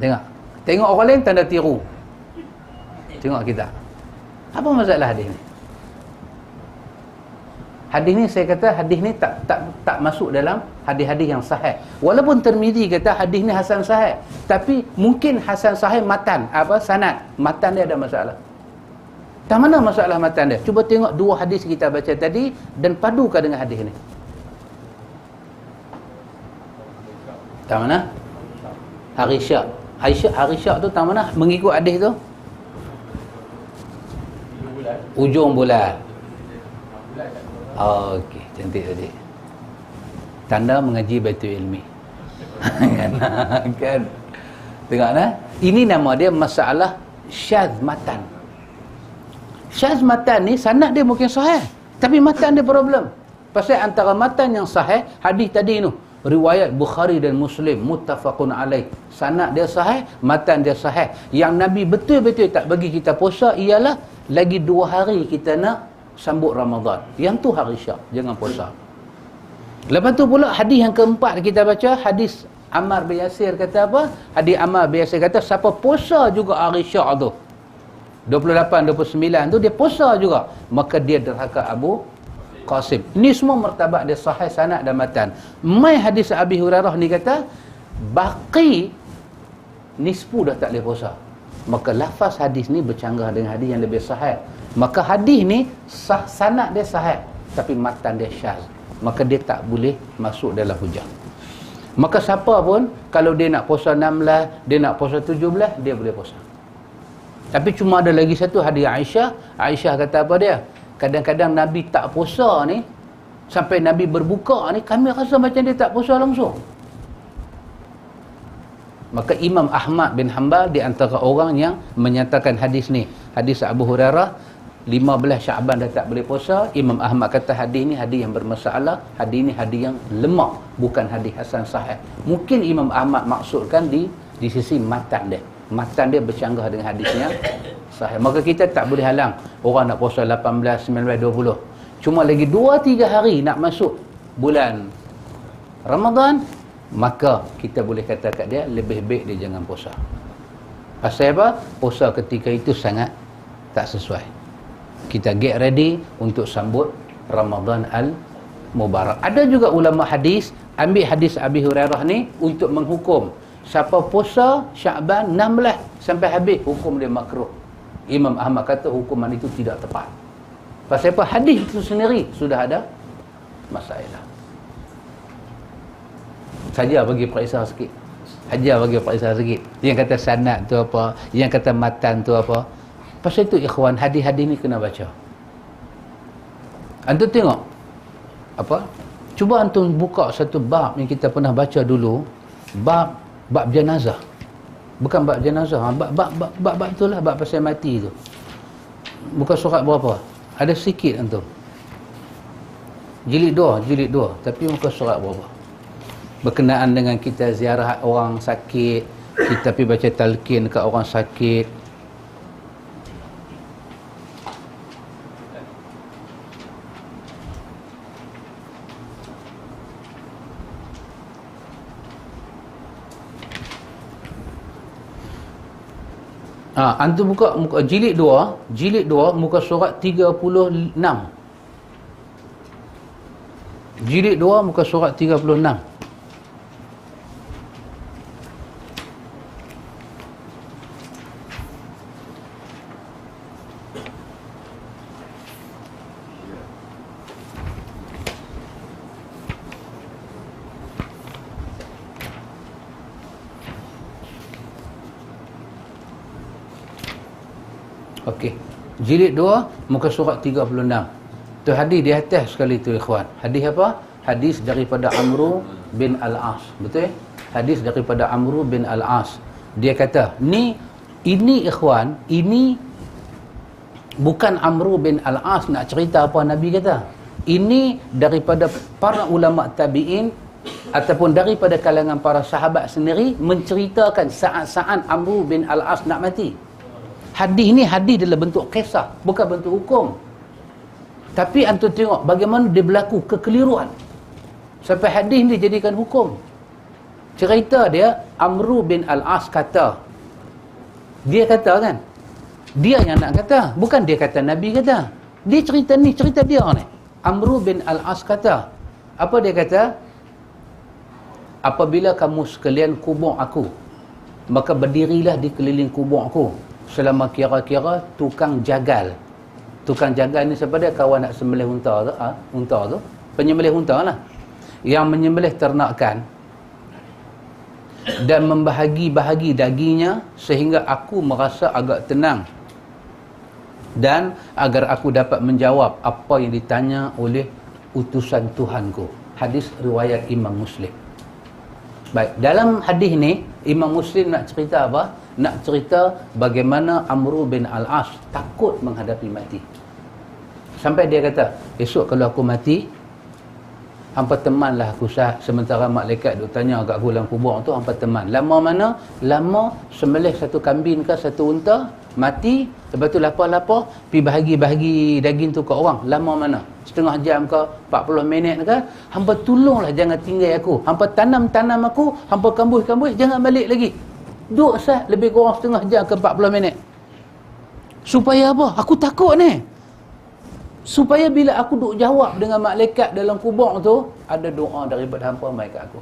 Tengok. Tengok orang lain tanda tiru. Tengok kitab. Apa masalah hadis ni? Hadis ni saya kata hadis ni tak masuk dalam hadis-hadis yang sahih. Walaupun Tirmizi kata hadis ni hasan sahih, tapi mungkin hasan sahih matan, sanad. Matan dia ada masalah. Tak mana masalah matan dia? Cuba tengok 2 hadis kita baca tadi dan padukan dengan hadis ni. Tak mana? Hari Syak. Hari Syak tu tak mana mengikut hadis tu? Ujung bulan. Okey, cantik tadi. Tanda mengaji Baitul Ilmi. Kan? Tengok nah. Ini nama dia masalah syadz matan. Syadz matan ni sanad dia mungkin sahih, tapi matan dia problem. Pasal antara matan yang sahih, hadis tadi tu, riwayat Bukhari dan Muslim muttafaqun alaih. Sanad dia sahih, matan dia sahih. Yang Nabi betul-betul tak bagi kita puasa ialah lagi 2 hari kita nak sambut Ramadan. Yang tu hari Syak, jangan puasa. Lepas tu pula hadis yang keempat kita baca, hadis Ammar bin Yasir kata apa? Hadis Ammar bin Yasir kata siapa puasa juga hari Syak tu, 28, 29 tu dia puasa juga, maka dia derhaka Abu Qasim. Ni semua martabat dia sahih sanad dan matan. Mai hadis Abi Hurairah ni kata baqi nisfu dah tak boleh puasa. Maka lafaz hadis ni bercanggah dengan hadis yang lebih sahih. Maka hadis ni sanad dia sahih, tapi matan dia syaz. Maka dia tak boleh masuk dalam hujah. Maka siapa pun kalau dia nak puasa 16, dia nak puasa 17, dia boleh puasa. Tapi cuma ada lagi satu hadis Aisyah. Aisyah kata apa dia? Kadang-kadang Nabi tak puasa ni, sampai Nabi berbuka ni, kami rasa macam dia tak puasa langsung. Maka Imam Ahmad bin Hanbal di antara orang yang menyatakan hadis ni, hadis Abu Hurairah 15 Syaban dah tak boleh puasa. Imam Ahmad kata hadis ni hadis yang bermasalah, hadis ni hadis yang lemah, bukan hadis hasan sahih. Mungkin Imam Ahmad maksudkan di sisi matan dia. Matan dia bercanggah dengan hadisnya sahih. Maka kita tak boleh halang orang nak puasa 18, 19, 20. Cuma lagi 2-3 hari nak masuk bulan Ramadan, maka kita boleh kata kat dia lebih baik dia jangan puasa. Pasal apa? Puasa ketika itu sangat tak sesuai. Kita get ready untuk sambut Ramadan al-Mubarak. Ada juga ulama hadis ambil hadis Abi Hurairah ni untuk menghukum siapa puasa Syaban 16 sampai habis, hukum dia makruh. Imam Ahmad kata hukuman itu tidak tepat. Pasal apa? Hadis itu sendiri sudah ada masalah. Saja bagi periksa sikit. Hajar bagi periksa sikit. Yang kata sanad tu apa, yang kata matan tu apa. Pasal itu ikhwan, hadis-hadis ni kena baca. Antum tengok apa? Cuba antum buka satu bab yang kita pernah baca dulu, bab jenazah. Bukan bab jenazah, bab itulah, bab pasal mati tu. Bukan surat berapa? Ada sikit antum. Jilid 2, tapi muka surat berapa? Berkenaan dengan kita ziarah orang sakit, kita pergi baca talqin dekat orang sakit. Antum buka jilid 2 muka surat 36. Jilid 2 muka surat 36. Okey. Jilid 2 muka surat 36. Tu hadis di atas sekali tu ikhwan. Hadis apa? Hadis daripada Amru bin Al-As. Betul? Hadis daripada Amru bin Al-As. Dia kata, ini ikhwan, ini bukan Amru bin Al-As nak cerita apa Nabi kata. Ini daripada para ulama tabi'in ataupun daripada kalangan para sahabat sendiri menceritakan saat-saat Amru bin Al-As nak mati. Hadis ni hadis dalam bentuk kisah, bukan bentuk hukum. Tapi antum tengok bagaimana dia berlaku kekeliruan sampai hadis ni dijadikan hukum. Cerita dia, Amru bin Al-As kata, dia kata kan, dia yang nak kata, bukan dia kata Nabi kata. Dia cerita ni, cerita dia ni. Amru bin Al-As kata, apa dia kata? Apabila kamu sekalian kubur aku, maka berdirilah di keliling kubur aku selama kira-kira tukang jagal. Tukang jagal ni siapa dia? Kawan nak sembelih unta tu, unta tu, penyembelih unta lah, yang menyembelih ternakan dan membahagi-bahagi dagingnya sehingga aku merasa agak tenang dan agar aku dapat menjawab apa yang ditanya oleh utusan Tuhanku. Hadis riwayat Imam Muslim. Baik, dalam hadis ni Imam Muslim nak cerita apa? Nak cerita bagaimana Amru bin Al-As takut menghadapi mati. Sampai dia kata, esok kalau aku mati, hampa temanlah aku sah. Sementara malaikat duk tanya kat aku dalam kubur tu, hampa teman. Lama mana? Lama sembelih satu kambing ke satu unta, mati, lepas tu lapar-lapar, pi bahagi-bahagi daging tu kat orang. Lama mana? Setengah jam ke, 40 minit ke? Hampa tolonglah jangan tinggal aku. Hampa tanam-tanam aku, hampa kambuh-kambuh, jangan balik lagi. Duk sah lebih kurang setengah jam ke 40 minit. Supaya apa? Aku takut ni. Supaya bila aku duk jawab dengan malaikat dalam kubur tu, ada doa daripada hampa mai kat aku.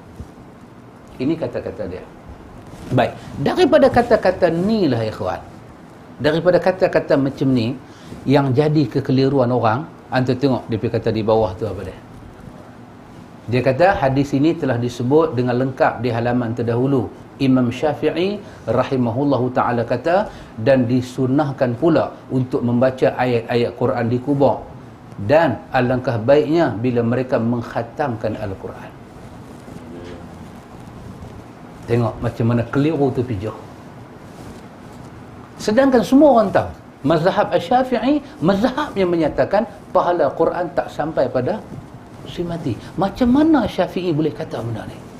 Ini kata-kata dia. Baik, daripada kata-kata ni lah ikhwan, daripada kata-kata macam ni yang jadi kekeliruan orang. Antum tengok dia kata di bawah tu apa dia? Dia kata hadis ini telah disebut dengan lengkap di halaman terdahulu. Imam Syafi'i rahimahullahu ta'ala kata, dan disunahkan pula untuk membaca ayat-ayat Quran di kubur, dan alangkah baiknya bila mereka mengkhatamkan Al-Quran. Tengok macam mana keliru tu pijak. Sedangkan semua orang tahu mazhab Asy-Syafi'i, mazhab yang menyatakan pahala Quran tak sampai pada si mati. Macam mana Syafi'i boleh kata benda ni?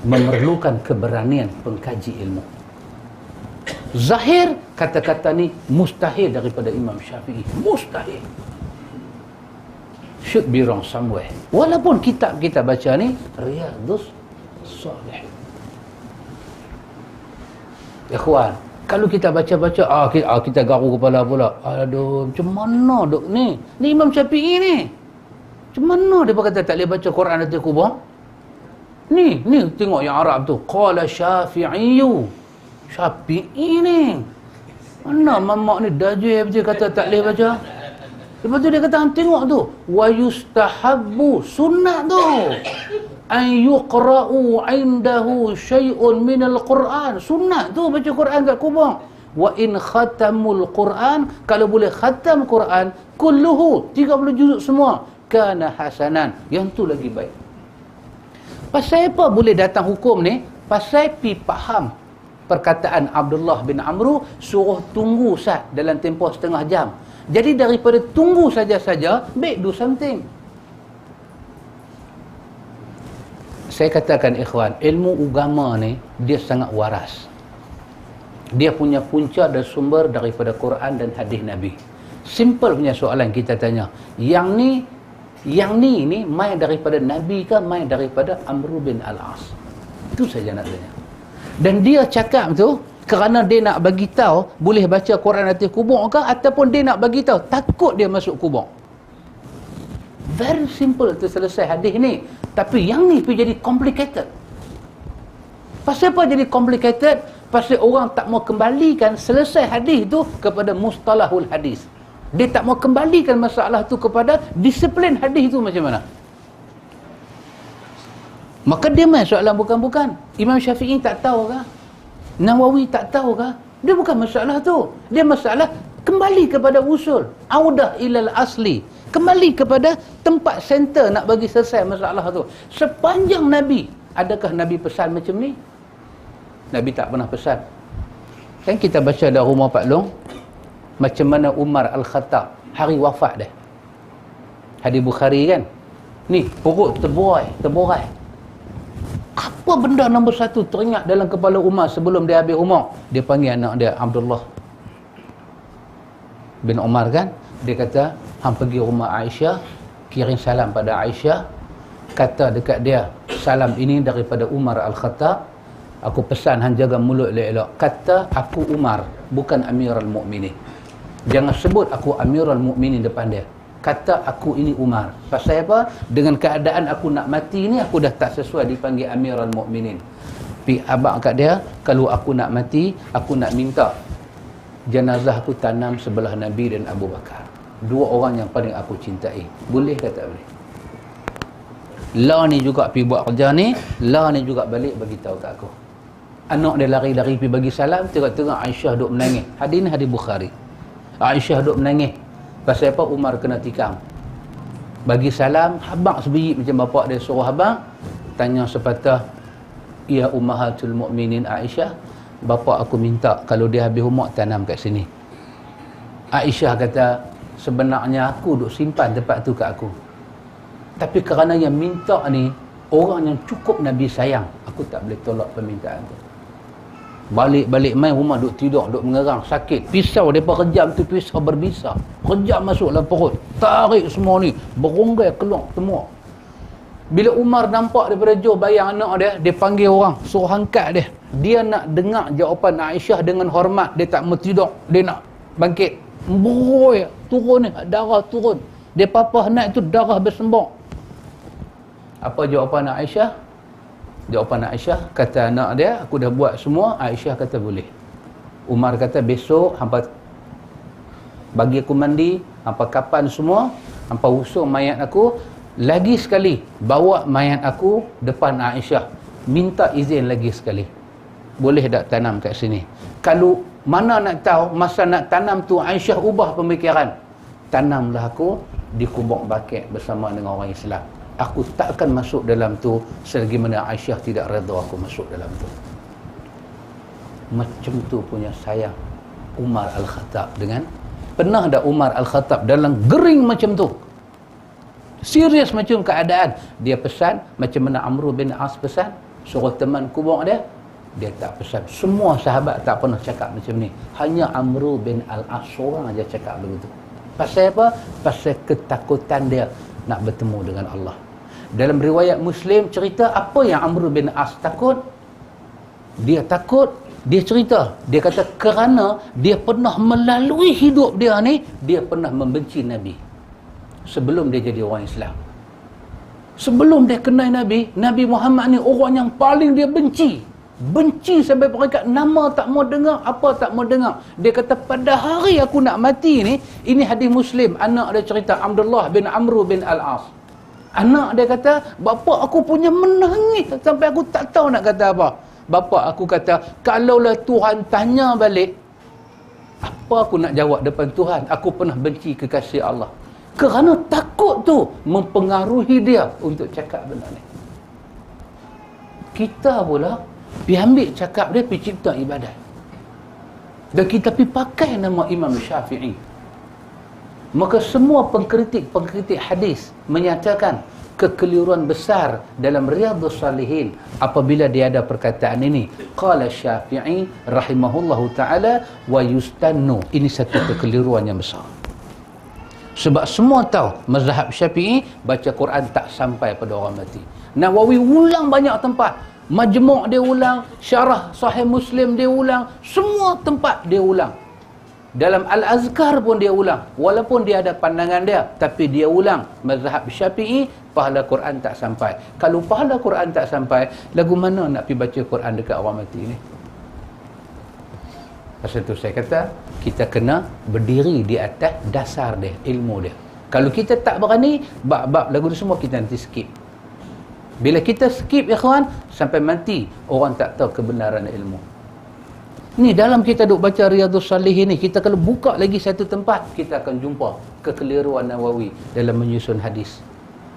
Memerlukan keberanian pengkaji ilmu. Zahir kata-kata ni mustahil daripada Imam Syafi'i. Mustahil. Should be wrong somewhere. Walaupun kitab kita baca ni Riyadhus Shalihin. Ikhwan, kalau kita baca-baca, kita garu kepala pula. Aduh, macam mana duk ni? Ni Imam Syafi'i ni. Macam mana dia berkata tak boleh baca Quran di kubur? Ni tengok yang Arab tu. Qala Syafi'iyu. Syafi'i ni. Mana mamak ni dajjal je kata tak boleh baca. Lepas tu dia kata, tengok tu. Wa yustahabbu, sunnah tu. An yuqra'u indahu syai'un minal Qur'an. Sunnah tu baca Quran kat kubur. Wa in khatamul Quran, kalau boleh khatam Quran kulluhu, 30 juzuk semua, kana hasanan, yang tu lagi baik. Pasal apa boleh datang hukum ni? Pasal pi faham perkataan Abdullah bin Amru, suruh tunggu sat dalam tempoh setengah jam. Jadi daripada tunggu saja-saja, baik do something. Saya katakan ikhwan, ilmu agama ni dia sangat waras. Dia punya punca dan sumber daripada Quran dan hadis Nabi. Simple punya soalan kita tanya. Yang ni main daripada Nabi ke main daripada Amru bin Al-As? Itu saja nak tanya. Dan dia cakap tu kerana dia nak bagi tahu boleh baca Quran atas kubur ke, ataupun dia nak bagi tahu takut dia masuk kubur. Very simple tu selesai hadis ni. Tapi yang ni pergi jadi complicated. Pasal apa jadi complicated? Pasal orang tak mau kembalikan selesai hadis tu kepada mustalahul hadis. Dia tak mau kembalikan masalah tu kepada disiplin hadis tu macam mana. Maka dia main soalan bukan-bukan. Imam Syafi'i tak tahu ke? Nawawi tak tahu ke? Dia bukan masalah tu. Dia masalah kembali kepada usul. Audah ilal asli. Kembali kepada tempat center nak bagi selesai masalah tu. Sepanjang Nabi, adakah Nabi pesan macam ni? Nabi tak pernah pesan. Kan kita baca dalam rumah Pak Long, macam mana Umar Al-Khattab hari wafat dia. Hadis Bukhari kan? Ni, perut terborai. Apa benda nombor satu teringat dalam kepala Umar sebelum dia habis umur? Dia panggil anak dia, Abdullah bin Umar kan? Dia kata, hang pergi rumah Aisyah, kirim salam pada Aisyah, kata dekat dia, salam ini daripada Umar Al-Khattab, aku pesan hang jaga mulut elok-elok. Kata aku Umar, bukan Amirul Mukminin. Jangan sebut aku Amirul Mukminin depan dia. Kata aku ini Umar. Pasal apa? Dengan keadaan aku nak mati ni, aku dah tak sesuai dipanggil Amirul Mukminin. Pi abang kat dia, kalau aku nak mati, aku nak minta jenazah aku tanam sebelah Nabi dan Abu Bakar. Dua orang yang paling aku cintai. Boleh ke tak boleh? La ni juga pergi buat kerja ni, la ni juga balik bagi tahu kat aku. Anak dia lari-lari pergi bagi salam, tengok-tengok Aisyah duk menangis. Hadis ni hadis Bukhari. Aisyah duk menangis. Pasal apa? Umar kena tikam. Bagi salam, habaq sebiji macam bapak dia suruh habaq. Tanya sepatah, ya ummahatul mukminin Aisyah, bapa aku minta kalau dia habis umur tanam kat sini. Aisyah kata, sebenarnya aku duk simpan tempat tu kat aku. Tapi kerana yang minta ni orang yang cukup Nabi sayang, aku tak boleh tolak permintaan tu. Balik-balik main rumah duk tidur, duk mengerang, sakit. Pisau depa kejam tu, pisau berbisa. Kejam masuk dalam perut. Tarik semua ni, beronggai keluar semua. Bila Umar nampak daripada jauh bayang anak dia panggil orang, suruh angkat dia. Dia nak dengar jawapan Aisyah dengan hormat. Dia tak mau tidur, dia nak bangkit. Boy, turun ni, darah turun. Dia papa naik tu darah bersembur. Apa jawapan Aisyah? Jawapan Aisyah, kata anak dia, aku dah buat semua. Aisyah kata boleh. Umar kata, besok hampa bagi aku mandi, hampa kapan semua, hampa usung mayat aku, lagi sekali bawa mayat aku depan Aisyah, minta izin lagi sekali, boleh tak tanam kat sini. Kalau mana nak tahu masa nak tanam tu Aisyah ubah pemikiran, tanamlah aku di kubur Baqi' bersama dengan orang Islam. Aku tak akan masuk dalam tu selagi mana Aisyah tidak redha aku masuk dalam tu. Macam tu punya sayang Umar Al-Khattab dengan, pernah dah Umar Al-Khattab dalam gering macam tu, serius macam keadaan, dia pesan macam mana Amr bin As pesan, suruh teman kubur dia tak pesan. Semua sahabat tak pernah cakap macam ni. Hanya Amr bin Al-As seorang aja cakap begitu. Pasal apa? Pasal ketakutan dia nak bertemu dengan Allah. Dalam riwayat Muslim cerita apa yang Amr bin As takut. Dia takut, dia cerita, dia kata kerana dia pernah melalui hidup dia ni, dia pernah membenci Nabi sebelum dia jadi orang Islam. Sebelum dia kenal Nabi, Nabi Muhammad ni orang yang paling dia benci sampai peringkat nama tak mau dengar, apa tak mau dengar. Dia kata pada hari aku nak mati ni, ini hadis Muslim, anak dia cerita, Abdullah bin Amr bin Al-As, anak dia kata, bapa aku punya menangis sampai aku tak tahu nak kata apa. Bapa aku kata, kalaulah Tuhan tanya balik, apa aku nak jawab depan Tuhan? Aku pernah benci kekasih Allah. Kerana takut tu mempengaruhi dia untuk cakap benda ni. Kita pula pergi ambil cakap dia, pergi cipta ibadat. Dan kita pergi pakai nama Imam Syafi'i. Maka semua pengkritik hadis menyatakan kekeliruan besar dalam Riyadhus Shalihin apabila dia ada perkataan ini. Qala Syafi'i rahimahullahu ta'ala wa yustannu. Ini satu kekeliruan yang besar. Sebab semua tahu mazhab Syafi'i baca Quran tak sampai pada orang mati. Nawawi ulang banyak tempat. Majmu' dia ulang, syarah Sahih Muslim dia ulang, semua tempat dia ulang. Dalam Al-Azkar pun dia ulang. Walaupun dia ada pandangan dia, tapi dia ulang. Mazhab Syafi'i, pahala Quran tak sampai. Kalau pahala Quran tak sampai, lagu mana nak pergi baca Quran dekat orang mati ni? Pasal tu saya kata, kita kena berdiri di atas dasar dia, ilmu dia. Kalau kita tak berani, bab-bab lagu ni semua kita nanti skip. Bila kita skip, ikhwan, sampai mati, orang tak tahu kebenaran ilmu. Ni dalam kita duk baca Riyadhus Salihin ni, kita kalau buka lagi satu tempat, kita akan jumpa kekeliruan Nawawi dalam menyusun hadis.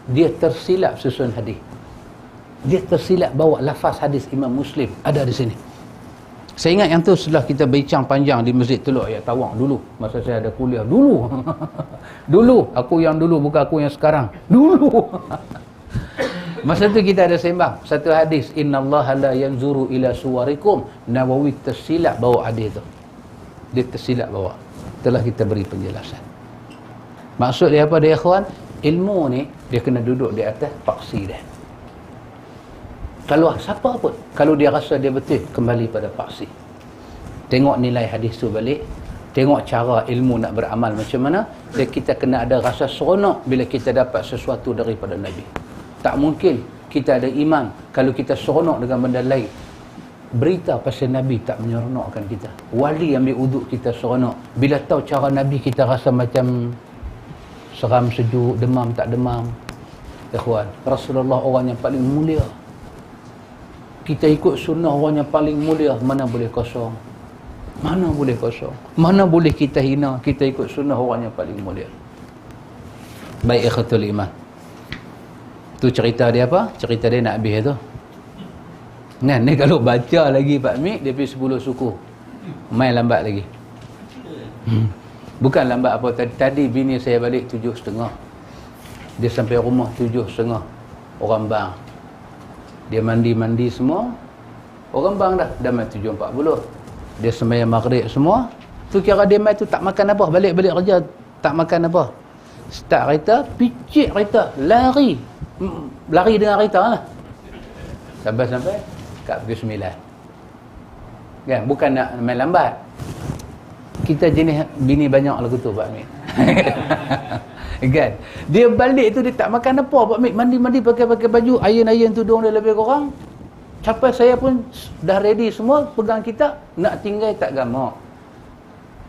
Dia tersilap susun hadis. Dia tersilap bawa lafaz hadis Imam Muslim ada di sini. Saya ingat yang tu setelah kita bincang panjang di Masjid Teluk Ayat Tawang dulu, masa saya ada kuliah dulu. Dulu, aku yang dulu, bukan aku yang sekarang. Dulu. Masa tu kita ada sembang satu hadis, innallaha la yanzuru ila suwarikum. Nawawi tersilap bawa hadis tu. Dia tersilap bawa. Telah kita beri penjelasan. Maksud dia apa dia, ikhwan? Ilmu ni dia kena duduk di atas paksi dia. Kalau siapa pun, kalau dia rasa dia betul, kembali pada paksi. Tengok nilai hadis tu balik, tengok cara ilmu nak beramal macam mana, dan kita kena ada rasa seronok bila kita dapat sesuatu daripada Nabi. Tak mungkin kita ada iman kalau kita seronok dengan benda lain. Berita pasal Nabi tak menyeronokkan kita. Wali ambil uduk kita seronok. Bila tahu cara Nabi, kita rasa macam seram, sejuk, demam, tak demam. Ikhwan, Rasulullah orang yang paling mulia. Kita ikut sunnah orang yang paling mulia, mana boleh kosong? Mana boleh kosong? Mana boleh kita hina? Kita ikut sunnah orang yang paling mulia. Baik, ikhwatul iman. Tu cerita dia apa? Cerita dia nak habis tu. Nah, ni kalau baca lagi Pak Mik, dia pergi 10 suku. Main lambat lagi. Bukan lambat apa tadi. Tadi bini saya balik 7.30. Dia sampai rumah 7.30. Orang bang. Dia mandi-mandi semua. Orang bang dah main 7.40. Dia sembahyang maghrib semua. Tu kira dia main tu tak makan apa. Balik-balik kerja tak makan apa. Start kereta, picit kereta, lari dengan kereta lah. Sampai kat pukul 9. Kan? Bukan nak main lambat. Kita jenis bini banyak lagu tu Pak Mik. Kan? Dia balik tu dia tak makan apa Pak Mik. Mandi-mandi pakai baju, iron tudung dia lebih kurang. Sampai saya pun dah ready semua, pegang kitab, nak tinggal tak gamak.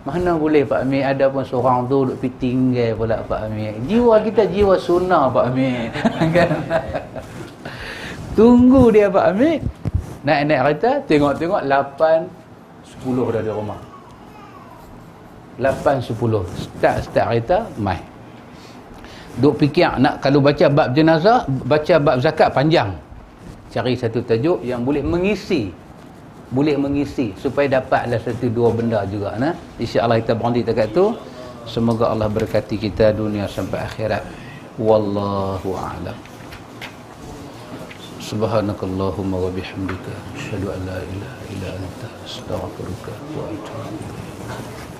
Mana boleh Pak Amir, ada pun seorang tu duk pergi tinggal pula Pak Amir. Jiwa kita jiwa sunnah Pak Amir. Kan? Tunggu dia Pak Amir. Naik kereta, tengok-tengok 8.10 dah di rumah. 8.10. Start kereta, mai. Duk fikir nak kalau baca bab jenazah, baca bab zakat panjang. Cari satu tajuk yang boleh mengisi supaya dapatlah satu dua benda juga. InsyaAllah kita berhenti dekat tu. Semoga Allah berkati kita dunia sampai akhirat. Wallahu a'lam. Subhanakallahumma wa bihamdika asyhadu an la ilaha illa anta astaghfiruka wa atubu ilaik.